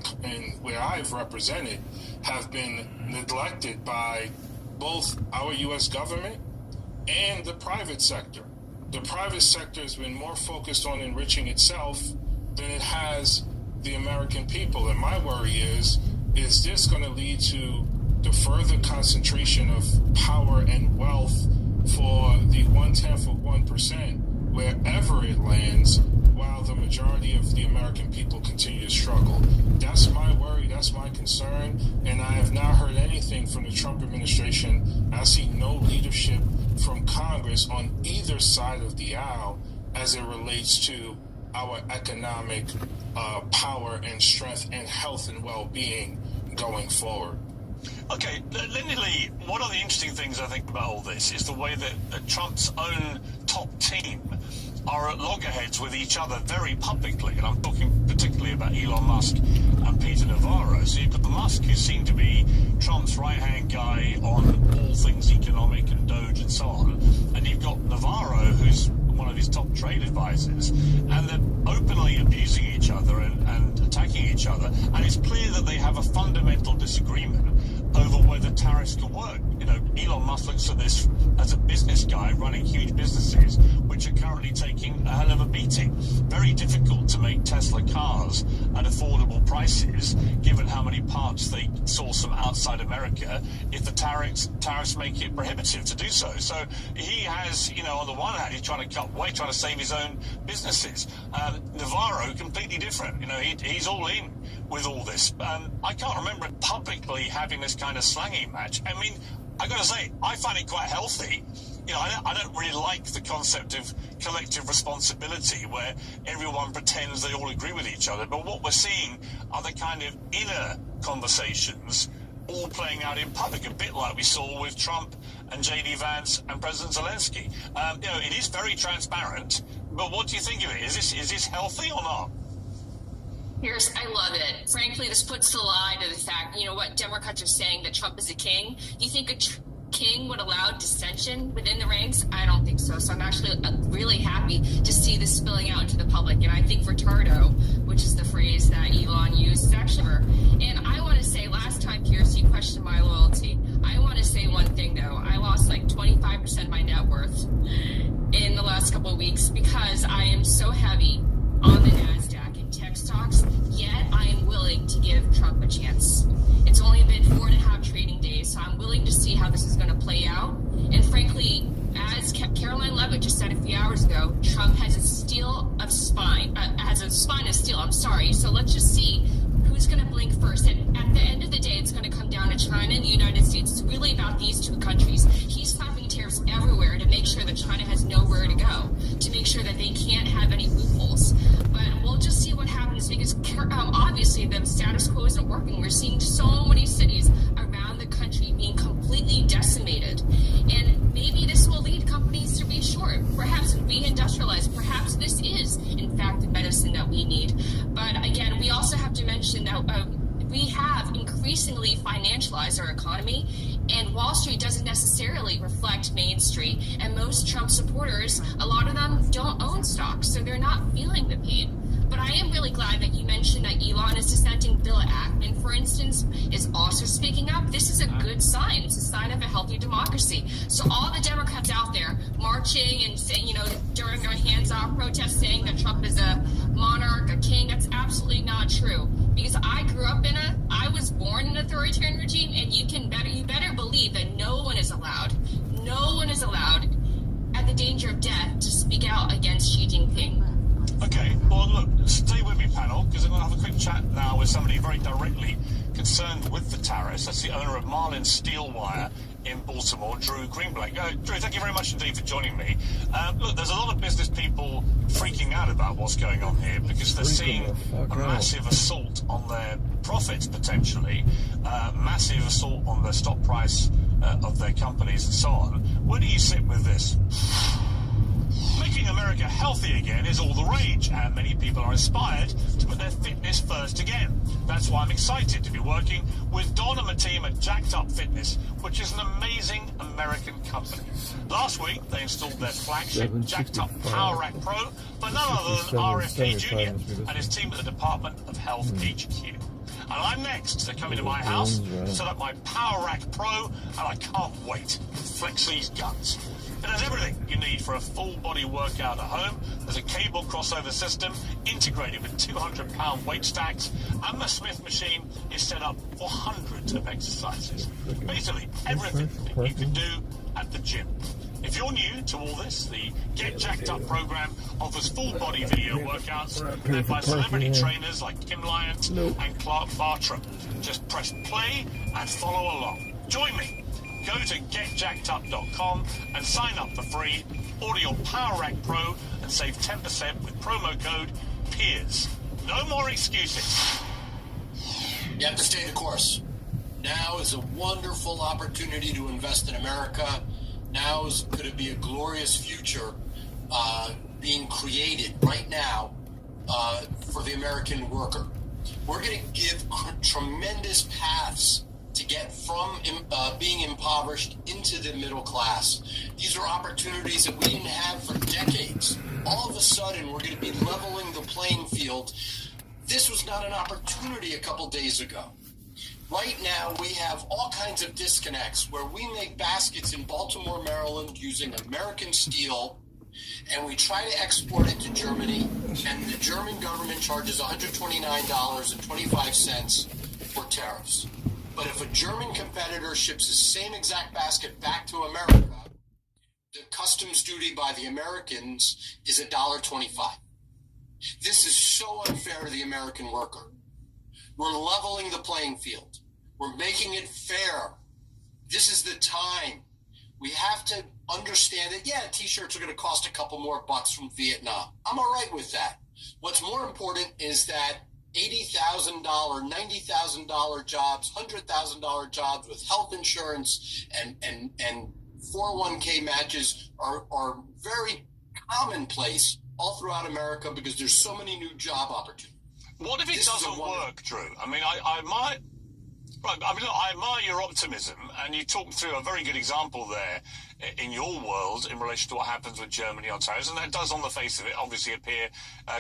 K: where I've represented have been neglected by both our U.S. government and the private sector. The private sector has been more focused on enriching itself than it has the American people. And my worry is this going to lead to the further concentration of power and wealth for the 1/10% wherever it lands, while the majority of the American people continue to struggle? That's my worry, that's my concern, and I have not heard anything from the Trump administration. I see no leadership from Congress on either side of the aisle as it relates to our economic power and strength and health and well-being going forward.
H: Okay, Lindy Lee, one of the interesting things I think about all this is the way that Trump's own top team are at loggerheads with each other very publicly, and I'm talking particularly about Elon Musk and Peter Navarro. So you've got Musk, who seemed to be Trump's right-hand guy on all things economic and Doge and so on, and you've got Navarro, who's one of his top trade advisors, and they're openly abusing each other and attacking each other, and it's clear that they have a fundamental disagreement over where the tariffs could work. You know, Elon Musk looks at this as a business guy running huge businesses, which are currently taking a hell of a beating. Very difficult to make Tesla cars at affordable prices, given how many parts they source from outside America, if the tariffs make it prohibitive to do so. So he has, you know, on the one hand, he's trying to cut weight, trying to save his own businesses. Navarro, completely different. You know, he's all in with all this. I can't remember it publicly having this kind of slanging match. I mean, I got to say, I find it quite healthy. You know, I don't really like the concept of collective responsibility where everyone pretends they all agree with each other. But what we're seeing are the kind of inner conversations all playing out in public, a bit like we saw with Trump and J.D. Vance and President Zelensky. You know, it is very transparent, but what do you think of it? Is this healthy or not?
I: I love it. Frankly, this puts the lie to the fact, you know, what Democrats are saying, that Trump is a king. You think a king would allow dissension within the ranks? I don't think so. So I'm actually really happy to see this spilling out into the public. And I think retardo, which is the phrase that Elon used, is actually her. And I want to say, last time, Pierce, you questioned my loyalty. I want to say one thing, though. I lost like 25% of my net worth in the last couple of weeks because I am so heavy on the NASDAQ and tech stocks, yet I am willing to give Trump a chance. It's only been 4.5 trading days, so I'm willing to see how this is going to play out. And frankly, as Caroline Levitt just said a few hours ago, Trump has a spine of steel. I'm sorry. So let's just see who's going to blink first. And at the end of the day, it's going to come down to China and the United States. It's really about these two countries. He's slapping tariffs everywhere to make sure that China has nowhere to go, to make sure that they can't have any loopholes. But we'll just see what happens because obviously the status quo isn't working. We're seeing so many cities around the country being completely decimated. And maybe this will lead companies to reshore, perhaps reindustrialize. Perhaps this is, in fact, the medicine that we need. But again, we also have to mention that we have increasingly financialized our economy, and Wall Street doesn't necessarily reflect Main Street. And most Trump supporters, a lot of them don't own stocks, so they're not feeling the pain. But I am really glad that you mentioned that Elon is dissenting. Bill Ackman, for instance, is also speaking up. This is a good sign. It's a sign of a healthy democracy. So all the Democrats out there marching and saying, you know, during our hands-off protest saying that Trump is a monarch, a king, that's absolutely not true. Because I was born in an authoritarian regime, and you better believe that no one is allowed at the danger of death to speak out against Xi Jinping.
H: Okay, well, look, stay with me, panel, because I'm going to have a quick chat now with somebody very directly concerned with the tariffs. That's the owner of Marlin Steel Wire in Baltimore, Drew Greenblatt. Drew, thank you very much indeed for joining me. Look, there's a lot of business people freaking out about what's going on here because they're seeing a massive assault on their profits, potentially, massive assault on the stock price of their companies and so on. Where do you sit with this? Making America healthy again is all the rage, and many people are inspired to put their fitness first again. That's why I'm excited to be working with Don and my team at Jacked Up Fitness, which is an amazing American company. Last week, they installed their flagship Jacked Up Power Rack Pro for none other than RFK Jr. and his team at the Department of Health HQ. And I'm next. They're coming to my house to set up my Power Rack Pro, and I can't wait to flex these guns. It has everything you need for a full-body workout at home. There's a cable crossover system integrated with 200-pound weight stacks, and the Smith machine is set up for hundreds of exercises. Basically, everything that you can do at the gym. If you're new to all this, the Get Jacked Up program offers full-body video workouts led by celebrity trainers like Kim Lyons and Clark Bartram. Just press play and follow along. Join me. Go to getjackedup.com and sign up for free. Order your Power Rack Pro and save 10% with promo code PEERS. No more excuses.
M: You have to stay the course. Now is a wonderful opportunity to invest in America. Now is going to be a glorious future being created right now for the American worker. We're going to give tremendous paths to get from being impoverished into the middle class. These are opportunities that we didn't have for decades. All of a sudden, we're going to be leveling the playing field. This was not an opportunity a couple days ago. Right now, we have all kinds of disconnects where we make baskets in Baltimore, Maryland using American steel, and we try to export it to Germany, and the German government charges $129.25 for tariffs. But if a German competitor ships the same exact basket back to America, the customs duty by the Americans is $1.25. This is so unfair to the American worker. We're leveling the playing field. We're making it fair. This is the time. We have to understand that, yeah, T-shirts are going to cost a couple more bucks from Vietnam. I'm all right with that. What's more important is that $80,000, $90,000 jobs, $100,000 jobs with health insurance and 401k matches are very commonplace all throughout America because there's so many new job opportunities.
H: What if it doesn't work, Drew? I mean, I admire your optimism, and you talked through a very good example there in your world in relation to what happens with Germany on tariffs, and that does, on the face of it, obviously appear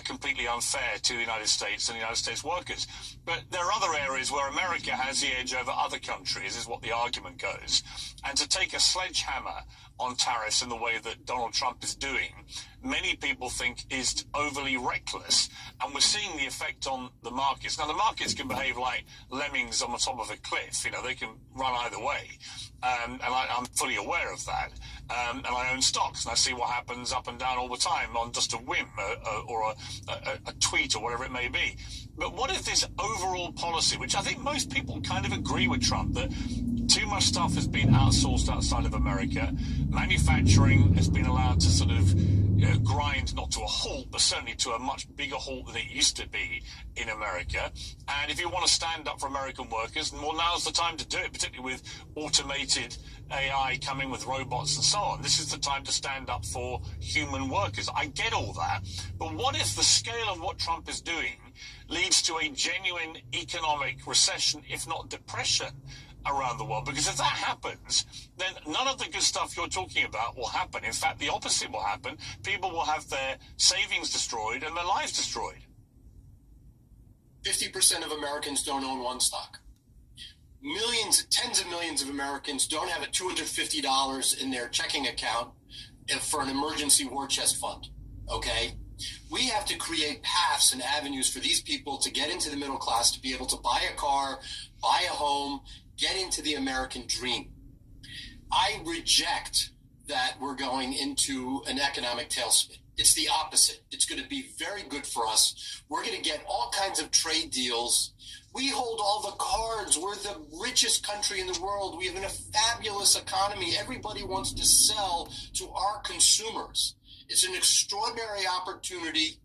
H: completely unfair to the United States and the United States workers. But there are other areas where America has the edge over other countries, is what the argument goes. And to take a sledgehammer on tariffs in the way that Donald Trump is doing, many people think is overly reckless. And we're seeing the effect on the markets. Now, the markets can behave like lemmings on the top of a cliff. You know, they can run either way. And I'm fully aware of that. And I own stocks, and I see what happens up and down all the time on just a whim or a tweet or whatever it may be. But what if this overall policy, which I think most people kind of agree with Trump, that too much stuff has been outsourced outside of America, manufacturing has been allowed to sort of grind not to a halt, but certainly to a much bigger halt than it used to be in America. And if you want to stand up for American workers, well, now's the time to do it, particularly with automated AI coming with robots and so on. This is the time to stand up for human workers. I get all that. But what if the scale of what Trump is doing leads to a genuine economic recession, if not depression, around the world? Because if that happens, then none of the good stuff you're talking about will happen. In fact, the opposite will happen. People will have their savings destroyed and their lives destroyed.
M: 50% of Americans don't own one stock. Millions, tens of millions of Americans don't have a $250 in their checking account for an emergency war chest fund, okay? We have to create paths and avenues for these people to get into the middle class, to be able to buy a car, buy a home, get into the American dream. I reject that we're going into an economic tailspin. It's the opposite. It's going to be very good for us. We're going to get all kinds of trade deals. We hold all the cards. We're the richest country in the world. We have a fabulous economy. Everybody wants to sell to our consumers. It's an extraordinary opportunity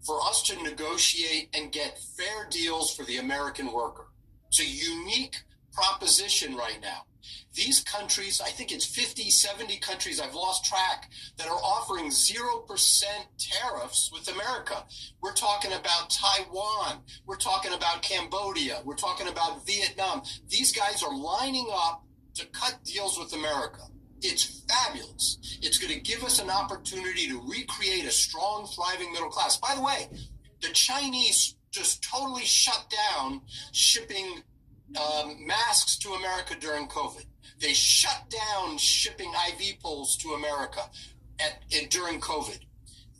M: for us to negotiate and get fair deals for the American worker. It's a unique proposition right now. These countries, I think it's 50, 70 countries, I've lost track, that are offering 0% tariffs with America. We're talking about Taiwan. We're talking about Cambodia. We're talking about Vietnam. These guys are lining up to cut deals with America. It's fabulous. It's going to give us an opportunity to recreate a strong, thriving middle class. By the way, the Chinese just totally shut down shipping masks to America during COVID. They shut down shipping IV poles to America during COVID.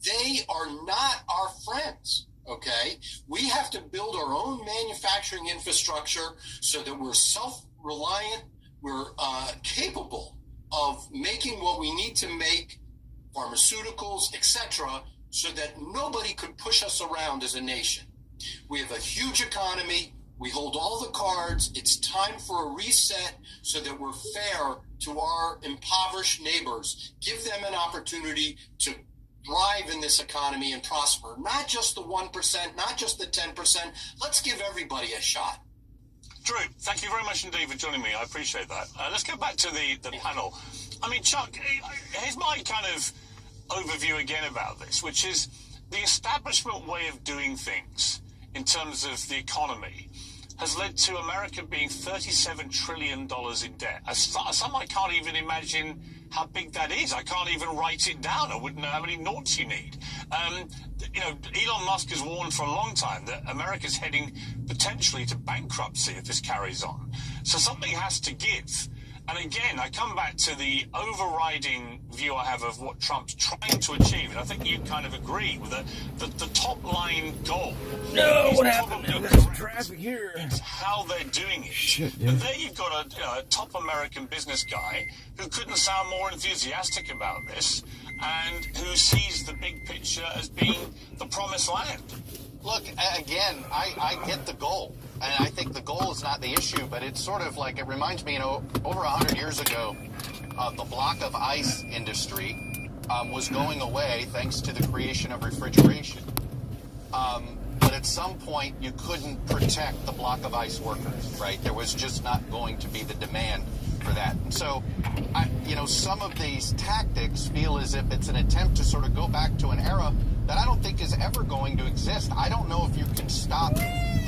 M: They are not our friends, okay? We have to build our own manufacturing infrastructure so that we're self-reliant, we're capable of making what we need to make, pharmaceuticals, etc., so that nobody could push us around as a nation. We have a huge economy. We hold all the cards. It's time for a reset so that we're fair to our impoverished neighbors. Give them an opportunity to thrive in this economy and prosper. Not just the 1%, not just the 10%. Let's give everybody a shot.
H: Drew, thank you very much indeed for joining me. I appreciate that. Let's go back to the panel. I mean, Chuck, here's my kind of overview again about this, which is the establishment way of doing things in terms of the economy has led to America being $37 trillion in debt. Some I can't even imagine how big that is. I can't even write it down. I wouldn't know how many noughts you need. you know, Elon Musk has warned for a long time that America's heading potentially to bankruptcy if this carries on. So something has to give. And again, I come back to the overriding view I have of what Trump's trying to achieve. And I think you kind of agree with the top line goal.
A: No, what happened? There's traffic here.
H: It's how they're doing it.
A: Shit, yeah.
H: And there you've got a top American business guy who couldn't sound more enthusiastic about this and who sees the big picture as being the promised land.
G: Look, again, I get the goal. And I think the goal is not the issue, but it's sort of like, it reminds me, you know, over 100 years ago, the block of ice industry was going away thanks to the creation of refrigeration. But at some point, you couldn't protect the block of ice workers, right? There was just not going to be the demand for that. And so, you know, some of these tactics feel as if it's an attempt to sort of go back to an era that I don't think is ever going to exist. I don't know if you can stop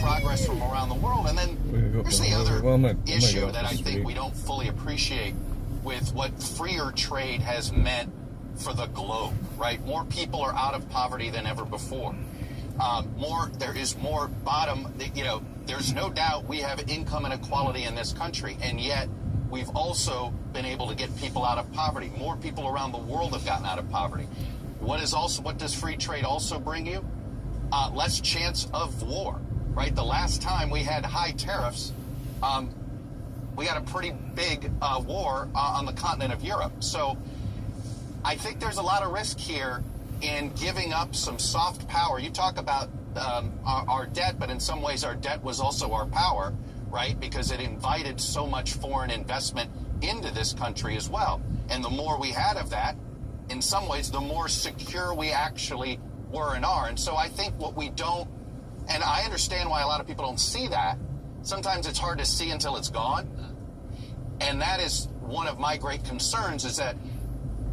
G: progress from around the world. And then here's the other issue that I think we don't fully appreciate with what freer trade has meant for the globe, right? More people are out of poverty than ever before. There is more bottom, you know, there's no doubt we have income inequality in this country, and yet we've also been able to get people out of poverty. More people around the world have gotten out of poverty. What does free trade also bring you? Less chance of war, right? The last time we had high tariffs, we had a pretty big war on the continent of Europe. So I think there's a lot of risk here in giving up some soft power. You talk about our debt, but in some ways our debt was also our power, right? Because it invited so much foreign investment into this country as well. And the more we had of that, in some ways, the more secure we actually were and are. And so I think what we don't, and I understand why a lot of people don't see that. Sometimes it's hard to see until it's gone. And that is one of my great concerns, is that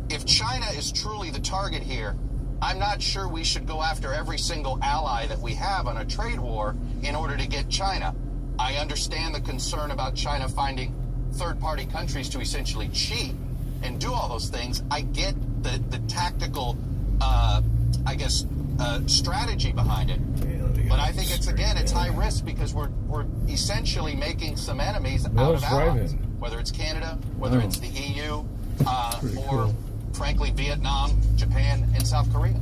G: if China is truly the target here, I'm not sure we should go after every single ally that we have on a trade war in order to get China. I understand the concern about China finding third-party countries to essentially cheat and do all those things. I get the tactical, strategy behind it. But I think it's high risk because we're essentially making some enemies out of allies, whether it's Canada, whether it's the EU, or frankly Vietnam, Japan, and South Korea.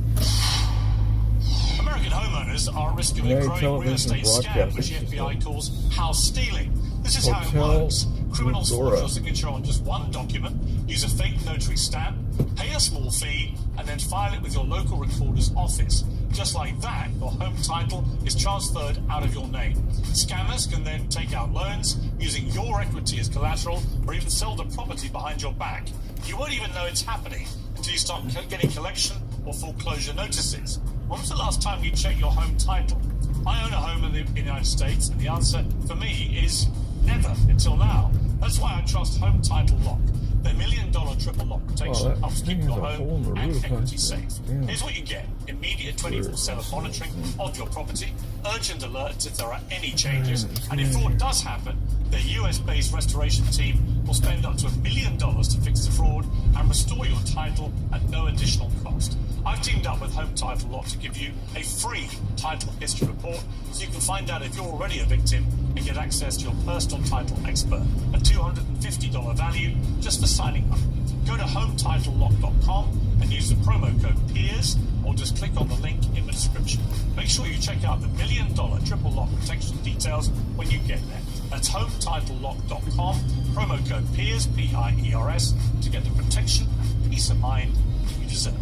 H: American homeowners are at risk of a growing real estate scam, which the FBI calls house stealing. This is how it works. Criminals forge your signature on just one document, use a fake notary stamp, pay a small fee, and then file it with your local recorder's office. Just like that, your home title is transferred out of your name. Scammers can then take out loans using your equity as collateral, or even sell the property behind your back. You won't even know it's happening until you start getting collection or foreclosure notices. When was the last time you checked your home title? I own a home in the United States, and the answer for me is never until now. That's why I trust Home Title Lock. Their $1 million triple lock protection helps keep your home and equity safe. Here's what you get: immediate 24/7 monitoring of your property, urgent alerts if there are any changes, and if fraud does happen, their US-based restoration team will spend up to $1 million to fix the fraud and restore your title at no additional cost. I've teamed up with Home Title Lock to give you a free title history report so you can find out if you're already a victim and get access to your personal title expert, a $250 value just for signing up. Go to HometitleLock.com and use the promo code PEERS, or just click on the link in the description. Make sure you check out the $1 million triple lock protection details when you get there. That's HometitleLock.com, promo code PEERS, P-I-E-R-S, to get the protection and peace of mind you deserve.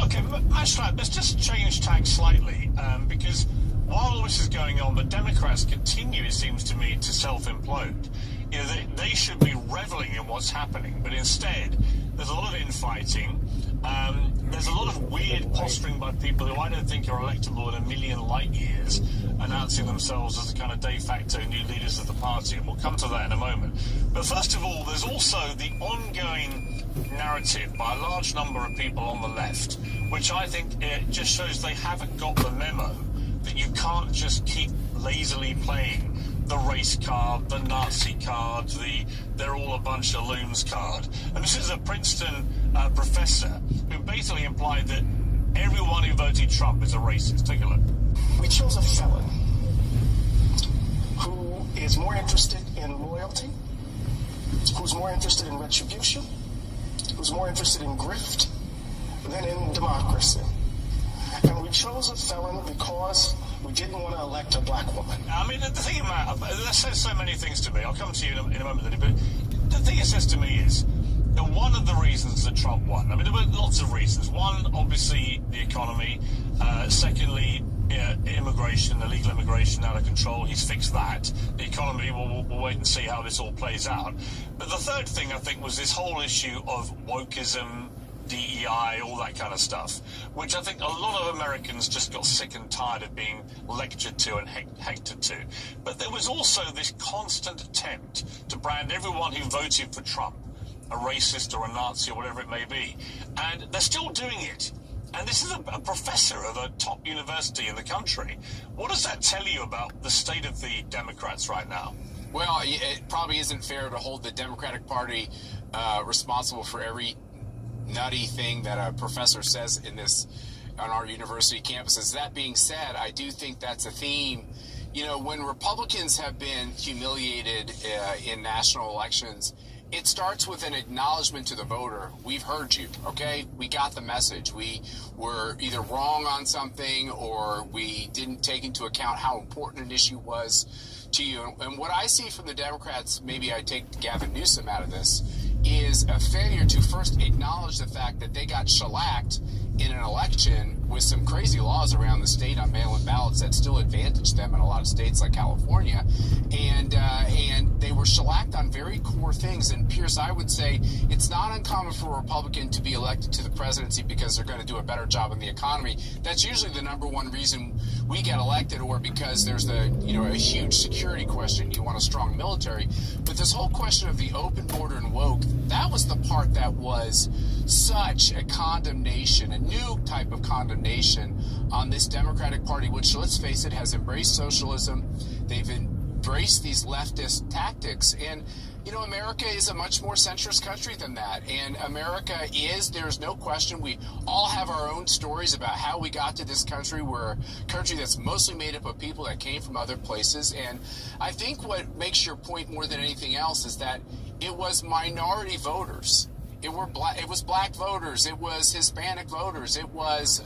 H: Okay, Ashrat, let's just change tack slightly, because while all this is going on, the Democrats continue, it seems to me, to self-implode. You know, they should be reveling in what's happening, but instead, there's a lot of infighting. There's a lot of weird posturing by people who I don't think are electable in a million light years, announcing themselves as the kind of de facto new leaders of the party, and we'll come to that in a moment. But first of all, there's also the ongoing narrative by a large number of people on the left, which I think just shows they haven't got the memo that you can't just keep lazily playing the race card, the Nazi card, they're all a bunch of loons card. And this is a Princeton professor who basically implied that everyone who voted Trump is a racist. Take a look.
K: We chose a felon who is more interested in loyalty, who's more interested in retribution, who's more interested in grift than in democracy. And we chose a felon because we didn't want to elect a black woman.
H: I mean, the thing about that says so many things to me. I'll come to you in a moment, but the thing it says to me is that one of the reasons that Trump won, I mean, there were lots of reasons. One, obviously, the economy. Secondly, immigration, illegal immigration out of control. He's fixed that. The economy, we'll wait and see how this all plays out. But the third thing, I think, was this whole issue of wokeism, DEI, all that kind of stuff, which I think a lot of Americans just got sick and tired of being lectured to and hectored to. But there was also this constant attempt to brand everyone who voted for Trump a racist or a Nazi or whatever it may be. And they're still doing it. And this is a professor of a top university in the country. What does that tell you about the state of the Democrats right now?
L: Well, it probably isn't fair to hold the Democratic Party responsible for every nutty thing that a professor says on our university campuses. That being said, I do think that's a theme. You know, when Republicans have been humiliated in national elections, it starts with an acknowledgement to the voter. We've heard you, okay? We got the message. We were either wrong on something or we didn't take into account how important an issue was to you. And what I see from the Democrats, maybe I take Gavin Newsom out of this, is a failure to first acknowledge the fact that they got shellacked in an election with some crazy laws around the state on mail-in ballots that still advantage them in a lot of states like California. And they were shellacked on very core things. And Pierce, I would say it's not uncommon for a Republican to be elected to the presidency because they're going to do a better job in the economy. That's usually the number one reason we get elected, or because there's a huge security question. You want a strong military. But this whole question of the open border and woke, that was the part that was such a condemnation, a new type of condemnation on this Democratic Party, which, let's face it, has embraced socialism. They've embraced these leftist tactics. And, America is a much more centrist country than that. And America there's no question, we all have our own stories about how we got to this country. We're a country that's mostly made up of people that came from other places. And I think what makes your point more than anything else is that it was minority voters. It was black voters. It was Hispanic voters. It was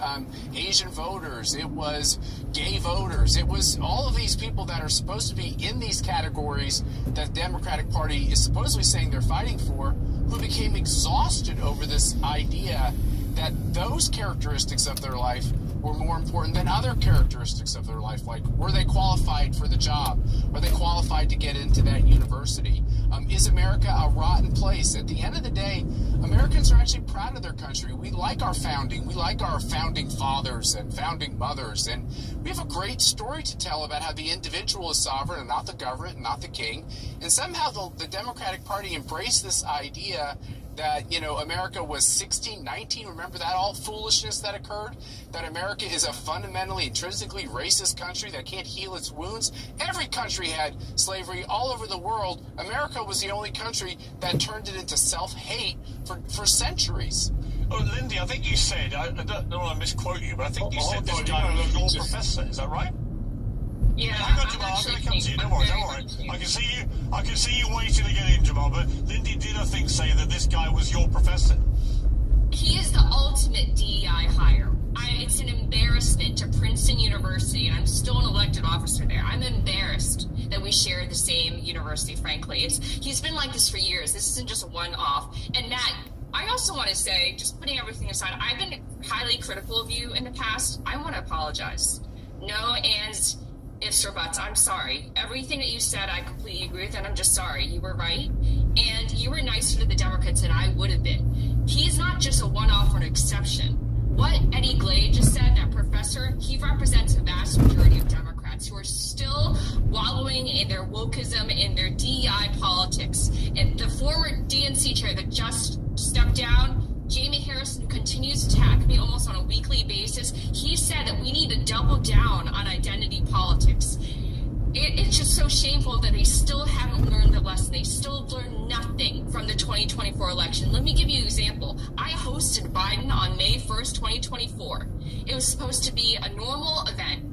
L: Asian voters. It was gay voters. It was all of these people that are supposed to be in these categories that the Democratic Party is supposedly saying they're fighting for, who became exhausted over this idea that those characteristics of their life were more important than other characteristics of their life. Like, were they qualified for the job? Are they qualified to get into that university? Is America a rotten place? At the end of the day, Americans are actually proud of their country. We like our founding. We like our founding fathers and founding mothers. And we have a great story to tell about how the individual is sovereign and not the government and not the king. And somehow the Democratic Party embraced this idea that, America was 1619. Remember that all foolishness that occurred? That America is a fundamentally, intrinsically racist country that can't heal its wounds? Every country had slavery all over the world. America was the only country that turned it into self-hate for centuries.
H: Oh, Lindy, I think you said, I don't want to misquote you, but I think you said this guy was your professor. Is that right?
I: Yeah,
H: I'm going to come to you. Don't worry. I can see you waiting to get in, Jamal. But Lindy did, I think, say that this guy was your professor.
I: He is the ultimate DEI hire. It's an embarrassment to Princeton University, and I'm still an elected officer there. I'm embarrassed that we share the same university, frankly. He's been like this for years. This isn't just a one-off. And Matt, I also want to say, just putting everything aside, I've been highly critical of you in the past. I want to apologize. No ands, ifs, or buts. I'm sorry. Everything that you said, I completely agree with, and I'm just sorry. You were right, and you were nicer to the Democrats than I would have been. He's not just a one-off or an exception. What Eddie Glade just said, that professor, he represents a vast majority of Democrats who are still wallowing in their wokeism, in their DEI politics. And the former DNC chair that just stepped down, Jamie Harrison, who continues to attack me almost on a weekly basis, he said that we need to double down on identity politics. It's just so shameful that they still haven't learned the lesson. They still learned nothing from the 2024 election. Let me give you an example. I hosted Biden on May 1st, 2024. It was supposed to be a normal event.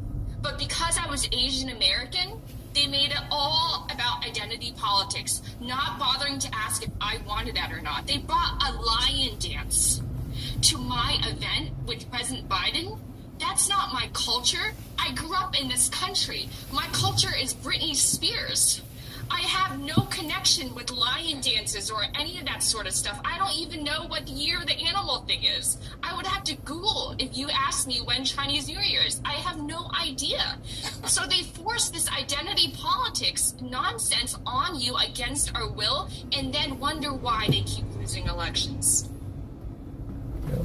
I: But because I was Asian American, they made it all about identity politics, not bothering to ask if I wanted that or not. They brought a lion dance to my event with President Biden. That's not my culture. I grew up in this country. My culture is Britney Spears. I have no connection with lion dances or any of that sort of stuff. I don't even know what the year of the animal thing is. I would have to Google if you asked me when Chinese New Year is. I have no idea. So they force this identity politics nonsense on you against our will and then wonder why they keep losing elections.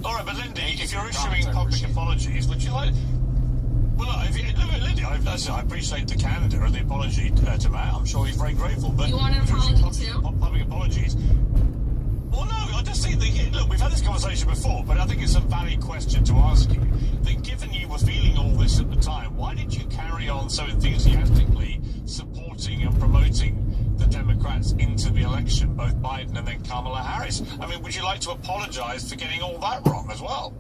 H: All right, but Lindy, if you're issuing public apologies, would you like... Well, Lindy, I appreciate the candor and the apology to Matt. I'm sure he's very grateful. But
I: you want an apology too?
H: Public apologies. Well, no, I just think that, look, we've had this conversation before, but I think it's a valid question to ask you. That given you were feeling all this at the time, why did you carry on so enthusiastically supporting and promoting the Democrats into the election, both Biden and then Kamala Harris? I mean, would you like to apologize for getting all that wrong as well?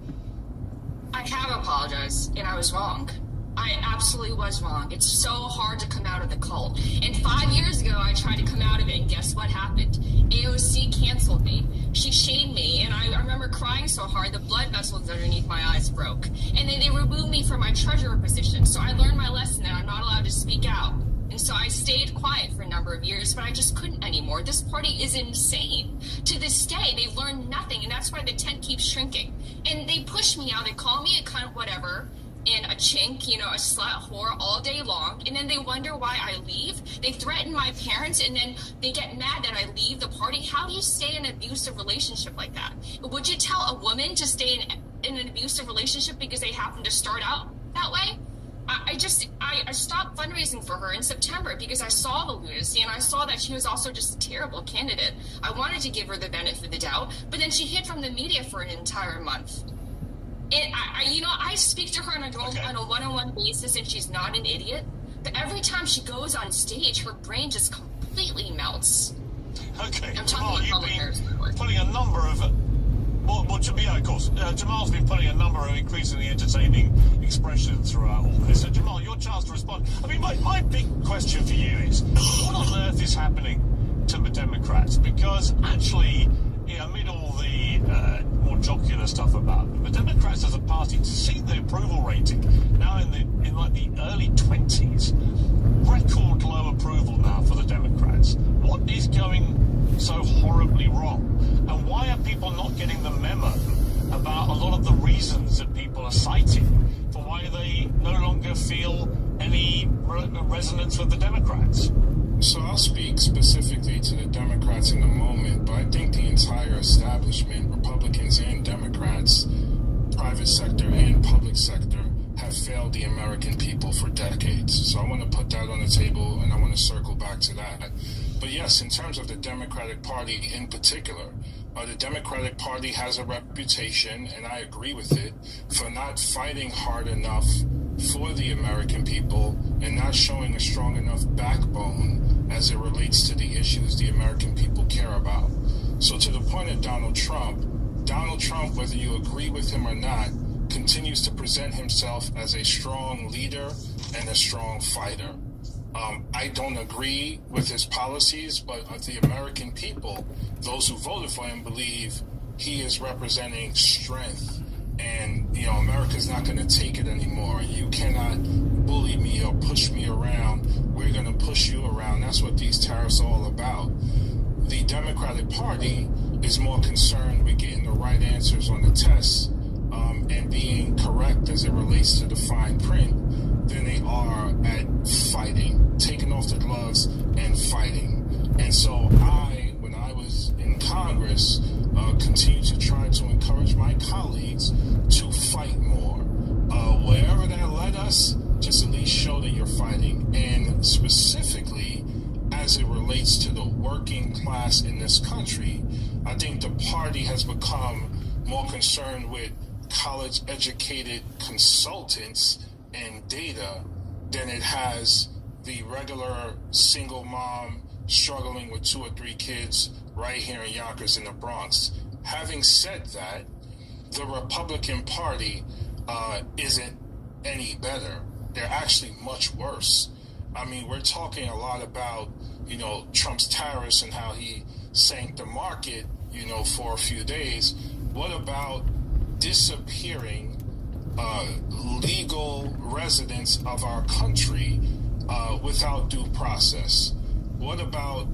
I: I have apologized, and I was wrong. I absolutely was wrong. It's so hard to come out of the cult. And 5 years ago, I tried to come out of it, and guess what happened? AOC canceled me. She shamed me, and I remember crying so hard, the blood vessels underneath my eyes broke. And then they removed me from my treasurer position. So I learned my lesson that I'm not allowed to speak out. And so I stayed quiet for a number of years, but I just couldn't anymore. This party is insane. To this day, they've learned nothing, and that's why the tent keeps shrinking. And they push me out. They call me a cunt, whatever, and a chink, a slut whore all day long. And then they wonder why I leave. They threaten my parents, and then they get mad that I leave the party. How do you stay in an abusive relationship like that? Would you tell a woman to stay in an abusive relationship because they happen to start out that way? I stopped fundraising for her in September because I saw the lunacy and I saw that she was also just a terrible candidate. I wanted to give her the benefit of the doubt, but then she hid from the media for an entire month. And I speak to her on a one-on-one basis, and she's not an idiot. But every time she goes on stage, her brain just completely melts.
H: Okay,
I: I'm talking
H: Jamal,
I: about
H: you've been putting a number of... of course. Jamal's been putting a number of increasingly entertaining expressions throughout all this. So, Jamal, your chance to respond. I mean, my big question for you is, what on earth is happening to the Democrats? Because actually, amid all the more jocular stuff about them, the Democrats as a party, to see the approval rating now in the early 20s, record low approval now for the Democrats. What is going so horribly wrong? And why are people not getting the memo about a lot of the reasons that people are citing for why they no longer feel any resonance with the Democrats?
N: So I'll speak specifically to the Democrats in a moment, but I think the entire establishment, Republicans and Democrats, private sector and public sector, have failed the American people for decades. So I want to put that on the table, and I want to circle back to that. But yes, in terms of the Democratic Party in particular, the Democratic Party has a reputation, and I agree with it, for not fighting hard enough for the American people and not showing a strong enough backbone as it relates to the issues the American people care about. So to the point of Donald Trump, whether you agree with him or not, continues to present himself as a strong leader and a strong fighter. I don't agree with his policies, but the American people, those who voted for him, believe he is representing strength. And, America's not going to take it anymore. You cannot bully me or push me around. We're going to push you around. That's what these tariffs are all about. The Democratic Party is more concerned with getting the right answers on the tests and being correct as it relates to the fine print than they are at fighting, taking off the gloves and fighting. And so when I was in Congress, continue to try to encourage my colleagues to fight more. Wherever that led us, just at least show that you're fighting. And specifically, as it relates to the working class in this country, I think the party has become more concerned with college-educated consultants and data than it has the regular single mom struggling with 2 or 3 kids right here in Yonkers in the Bronx. Having said that, the Republican Party isn't any better. They're actually much worse. I mean, we're talking a lot about, Trump's tariffs and how he sank the market, for a few days. What about disappearing legal residents of our country without due process? What about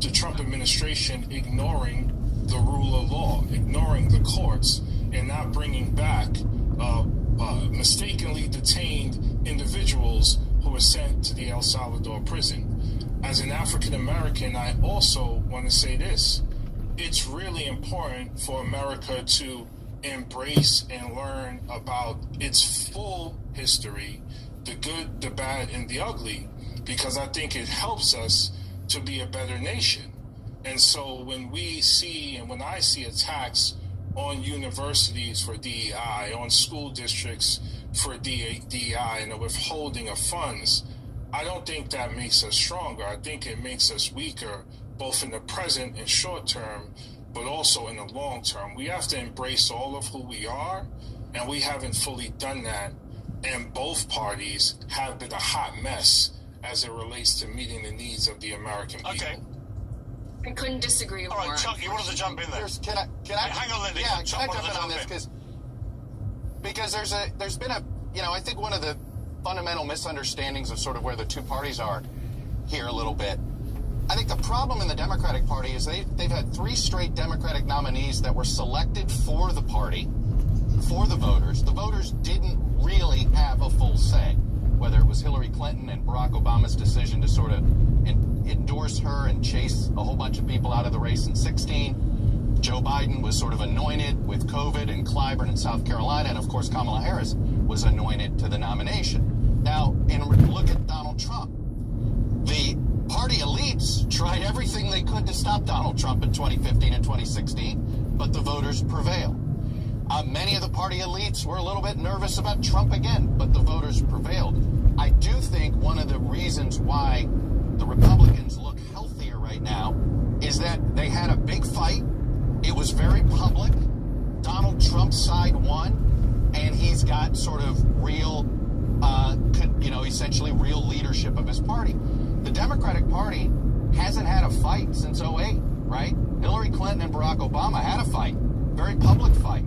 N: the Trump administration ignoring the rule of law, ignoring the courts, and not bringing back mistakenly detained individuals who were sent to the El Salvador prison? As an African American, I also want to say this. It's really important for America to embrace and learn about its full history, the good, the bad, and the ugly, because I think it helps us to be a better nation. And so when we see, and when I see attacks on universities for DEI, on school districts for DEI, and the withholding of funds, I don't think that makes us stronger. I think it makes us weaker, both in the present and short term, but also in the long term. We have to embrace all of who we are, and we haven't fully done that. And both parties have been a hot mess as it relates to meeting the needs of the American people.
H: Okay.
I: I couldn't disagree more.
H: All right, Chuck, you wanted to jump in there.
L: Can I
H: hang on, Lindy?
L: Yeah, can I jump in on this? Because there's been a, I think one of the fundamental misunderstandings of sort of where the two parties are here a little bit. I think the problem in the Democratic Party is they've had 3 straight Democratic nominees that were selected for the party, for the voters. The voters didn't really have a full say, whether it was Hillary Clinton and Barack Obama's decision to sort of endorse her and chase a whole bunch of people out of the race in 2016. Joe Biden was sort of anointed with COVID and Clyburn in South Carolina, and of course Kamala Harris was anointed to the nomination. Now, look at Donald Trump. The party elites tried everything they could to stop Donald Trump in 2015 and 2016, but the voters prevailed. Many of the party elites were a little bit nervous about Trump again, but the voters prevailed. I do think one of the reasons why the Republicans look healthier right now is that they had a big fight. It was very public. Donald Trump's side won, and he's got sort of real, essentially real leadership of his party. The Democratic Party hasn't had a fight since 2008, right? Hillary Clinton and Barack Obama had a fight, very public fight,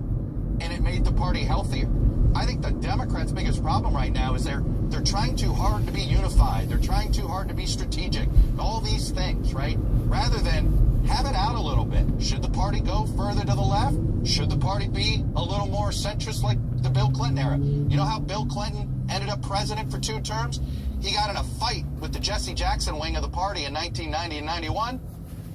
L: and it made the party healthier. I think the Democrats' biggest problem right now is they're trying too hard to be unified. They're trying too hard to be strategic. All these things, right? Rather than have it out a little bit. Should the party go further to the left? Should the party be a little more centrist like the Bill Clinton era? You know how Bill Clinton ended up president for 2 terms? He got in a fight with the Jesse Jackson wing of the party in 1990 and 91,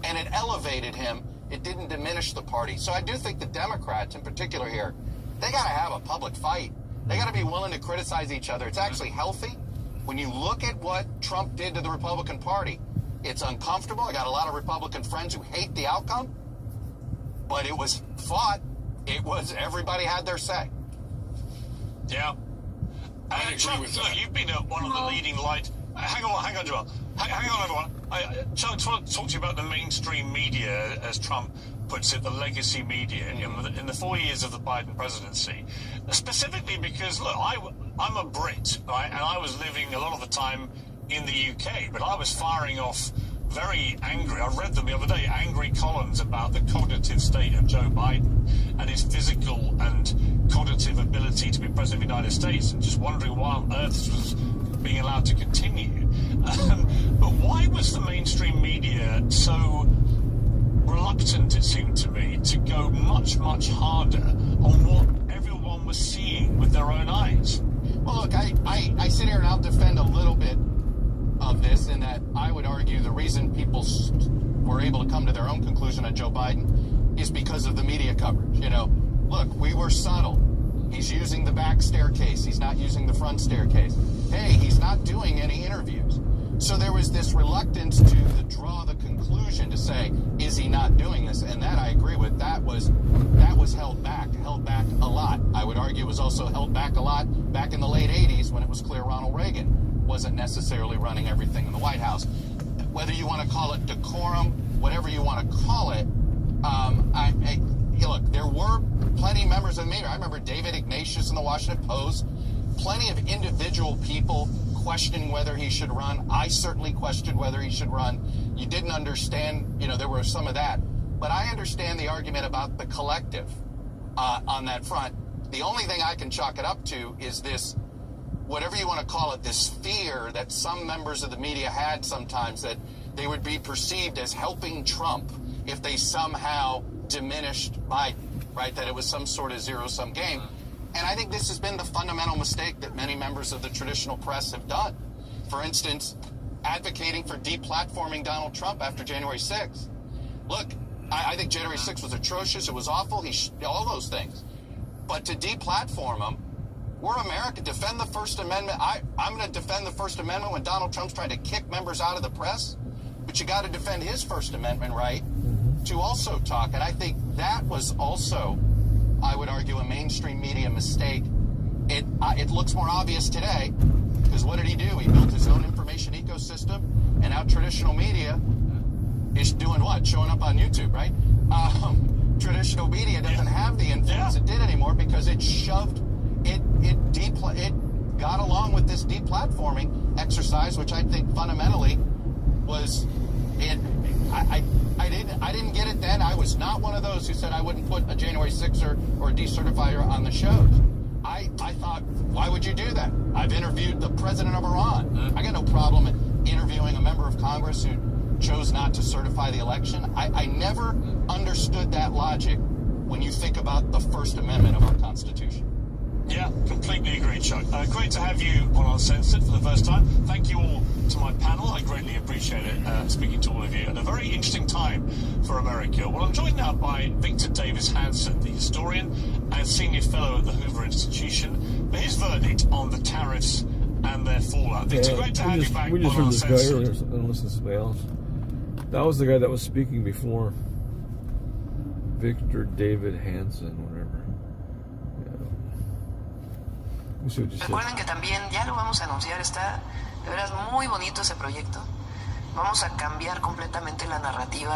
L: and it elevated him. It didn't diminish the party. So I do think the Democrats in particular here, they got to have a public fight. They got to be willing to criticize each other. It's actually healthy. When you look at what Trump did to the Republican Party, it's uncomfortable. I got a lot of Republican friends who hate the outcome, but it was fought. It was, everybody had their say.
H: Yeah. Chuck, look, you've been one of the leading light. Hang on, Joel. Hang on, everyone. Chuck, I want to talk to you about the mainstream media, as Trump puts it, the legacy media in the 4 years of the Biden presidency. Specifically because, look, I'm a Brit, right, and I was living a lot of the time in the UK, but I was firing off very angry, I read them the other day, angry columns about the cognitive state of Joe Biden and his physical and cognitive ability to be president of the United States, and just wondering why on earth this was being allowed to continue. But why was the mainstream media so reluctant, it seemed to me, to go much, much harder on what everyone was seeing with their own eyes?
L: Well, look, I sit here and I'll defend a little bit of this in that I would argue the reason people were able to come to their own conclusion on Joe Biden is because of the media coverage. Look, we were subtle. He's using the back staircase. He's not using the front staircase. Hey, he's not doing any interviews. So there was this reluctance to draw the conclusion to say, is he not doing this? And that I agree with. That was held back a lot. I would argue it was also held back a lot back in the late 80s when it was clear Ronald Reagan
G: wasn't necessarily running everything in the White House. Whether you want to call it decorum, whatever you want to call it, look, there were plenty of members of the media. I remember David Ignatius in the Washington Post, plenty of individual people questioning whether he should run. I certainly questioned whether he should run. You didn't understand, there was some of that. But I understand the argument about the collective on that front. The only thing I can chalk it up to is this, whatever you want to call it, this fear that some members of the media had sometimes that they would be perceived as helping Trump if they somehow diminished Biden, right? That it was some sort of zero-sum game. And I think this has been the fundamental mistake that many members of the traditional press have done. For instance, advocating for deplatforming Donald Trump after January 6th. Look, I think January 6th was atrocious. It was awful. All those things. But to deplatform him, we're America. Defend the First Amendment. I'm going to defend the First Amendment when Donald Trump's trying to kick members out of the press. But you got to defend his First Amendment right to also talk. And I think that was also, I would argue, a mainstream media mistake. It looks more obvious today because what did he do? He built his own information ecosystem, and now traditional media is doing what? Showing up on YouTube, right? Traditional media doesn't have the influence it did anymore because it shoved, it got along with this deplatforming exercise, which I think fundamentally was I didn't get it then. I was not one of those who said I wouldn't put a January 6er or a decertifier on the shows. I thought, why would you do that? I've interviewed the president of Iran. I got no problem interviewing a member of Congress who chose not to certify the election. I never understood that logic when you think about the First Amendment of our Constitution.
H: Yeah, completely agree, Chuck. Great to have you on Uncensored for the first time. Thank you all to my panel. I greatly appreciate it, speaking to all of you. And a very interesting time for America. Well, I'm joined now by Victor Davis Hanson, the historian and senior fellow at the Hoover Institution, for his verdict on the tariffs and their fallout. Victor, great to have you back.
A: We just heard this guy earlier and listened to somebody else. That was the guy that was speaking before. Victor David Hanson, whatever.
O: Recuerden que también, ya lo vamos a anunciar, está de veras muy bonito ese proyecto. Vamos a cambiar completamente la narrativa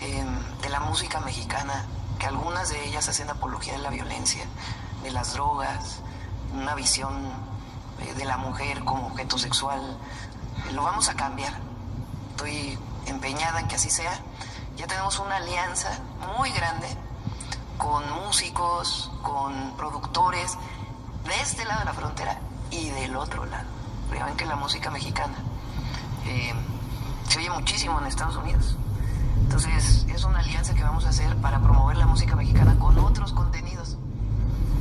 O: de la música mexicana, que algunas de ellas hacen apología de la violencia, de las drogas, una visión de la mujer como objeto sexual. Lo vamos a cambiar. Estoy empeñada en que así sea. Ya tenemos una alianza muy grande con músicos, con productores, de este lado de la frontera y del otro lado. Ya ven que la música mexicana se oye muchísimo en Estados Unidos. Entonces es una alianza que vamos a hacer para promover la música mexicana con otros contenidos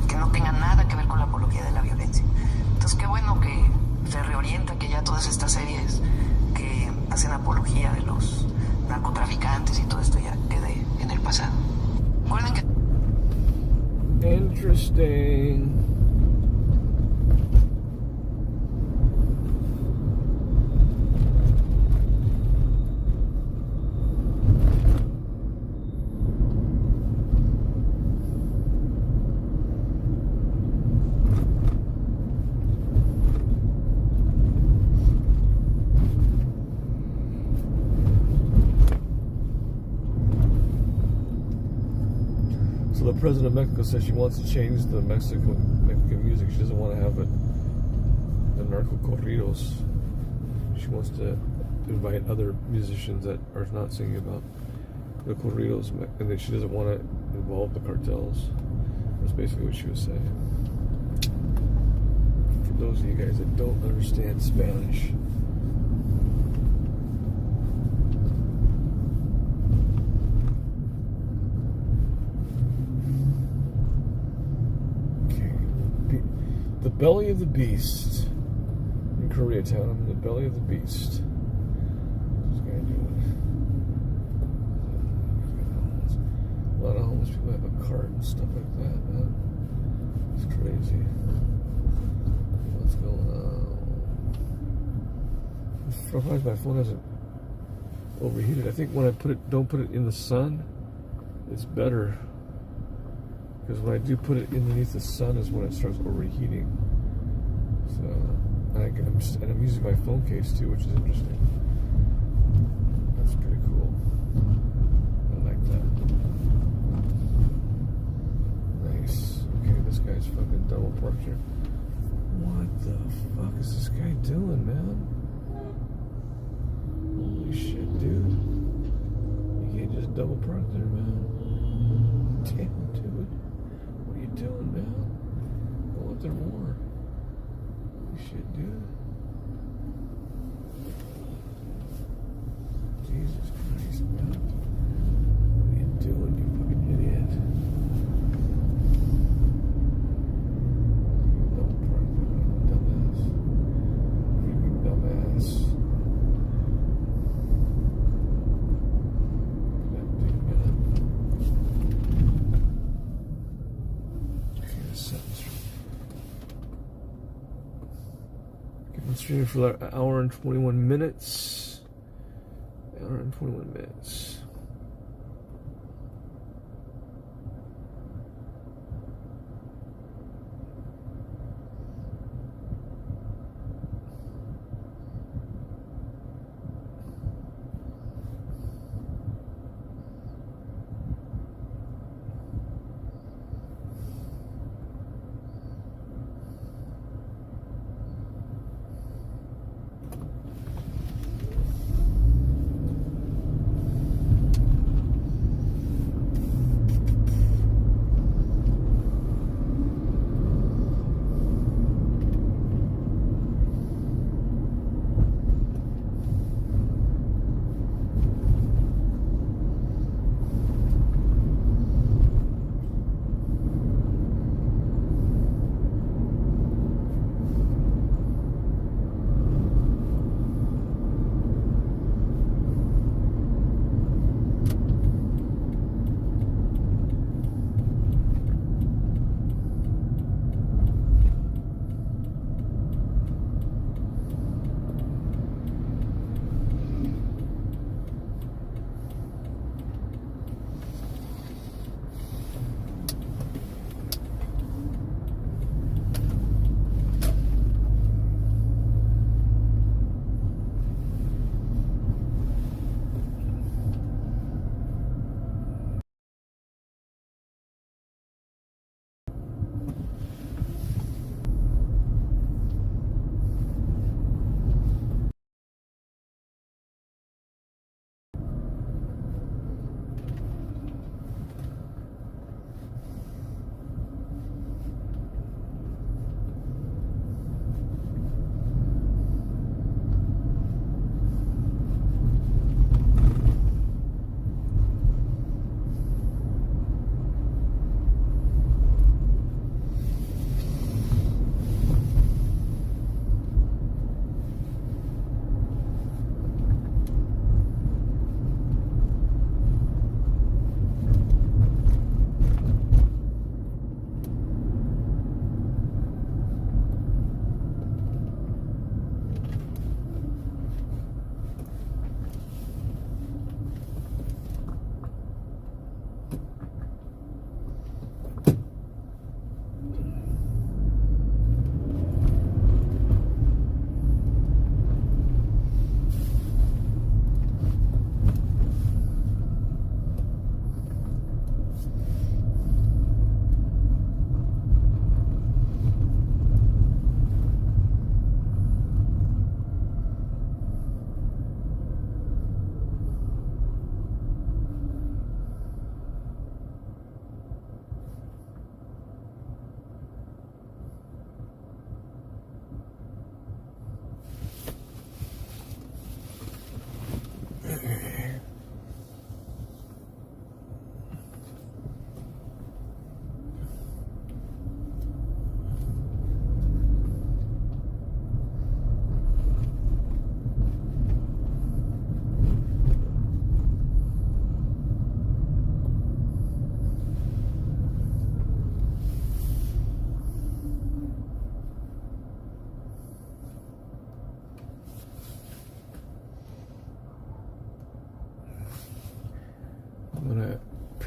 O: que no tengan nada que ver con la apología de la violencia. Entonces qué bueno que se reorienta, que ya todas estas series que hacen apología de los narcotraficantes y todo esto ya quede en el pasado. Recuerden que...
A: Interesting. The president of Mexico says she wants to change the Mexican music. She doesn't want to have the narco corridos. She wants to invite other musicians that are not singing about the corridos, and then she doesn't want to involve the cartels. That's basically what she was saying. For those of you guys that don't understand Spanish. The belly of the beast in Koreatown. I'm in the belly of the beast. What's this guy doing? A lot of homeless people have a cart and stuff like that, man. It's crazy. What's going on? I'm surprised my phone hasn't overheated. I think when I don't put it in the sun, it's better. Because when I do put it underneath the sun is when it starts overheating. So And I'm using my phone case too, which is interesting. That's pretty cool. I like that. Nice. Okay, this guy's fucking double parked here. What the fuck is this guy doing, man? Holy shit, dude. You can't just double park there, man. Damn, dude. What are you doing, man? Go out there more. Holy shit, dude. Jesus Christ, man. What are you doing, you fucking idiot? Double park, dumbass. Freaking dumbass. Streaming for like an hour and 21 minutes. Hour and 21 minutes.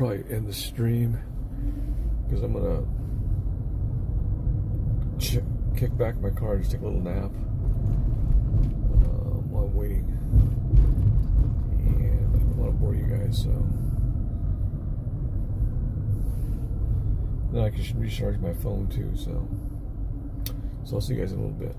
A: probably end the stream because I'm gonna kick back my car and just take a little nap. I'm waiting. And I don't want to bore you guys, so. Then I can recharge my phone too, so I'll see you guys in a little bit.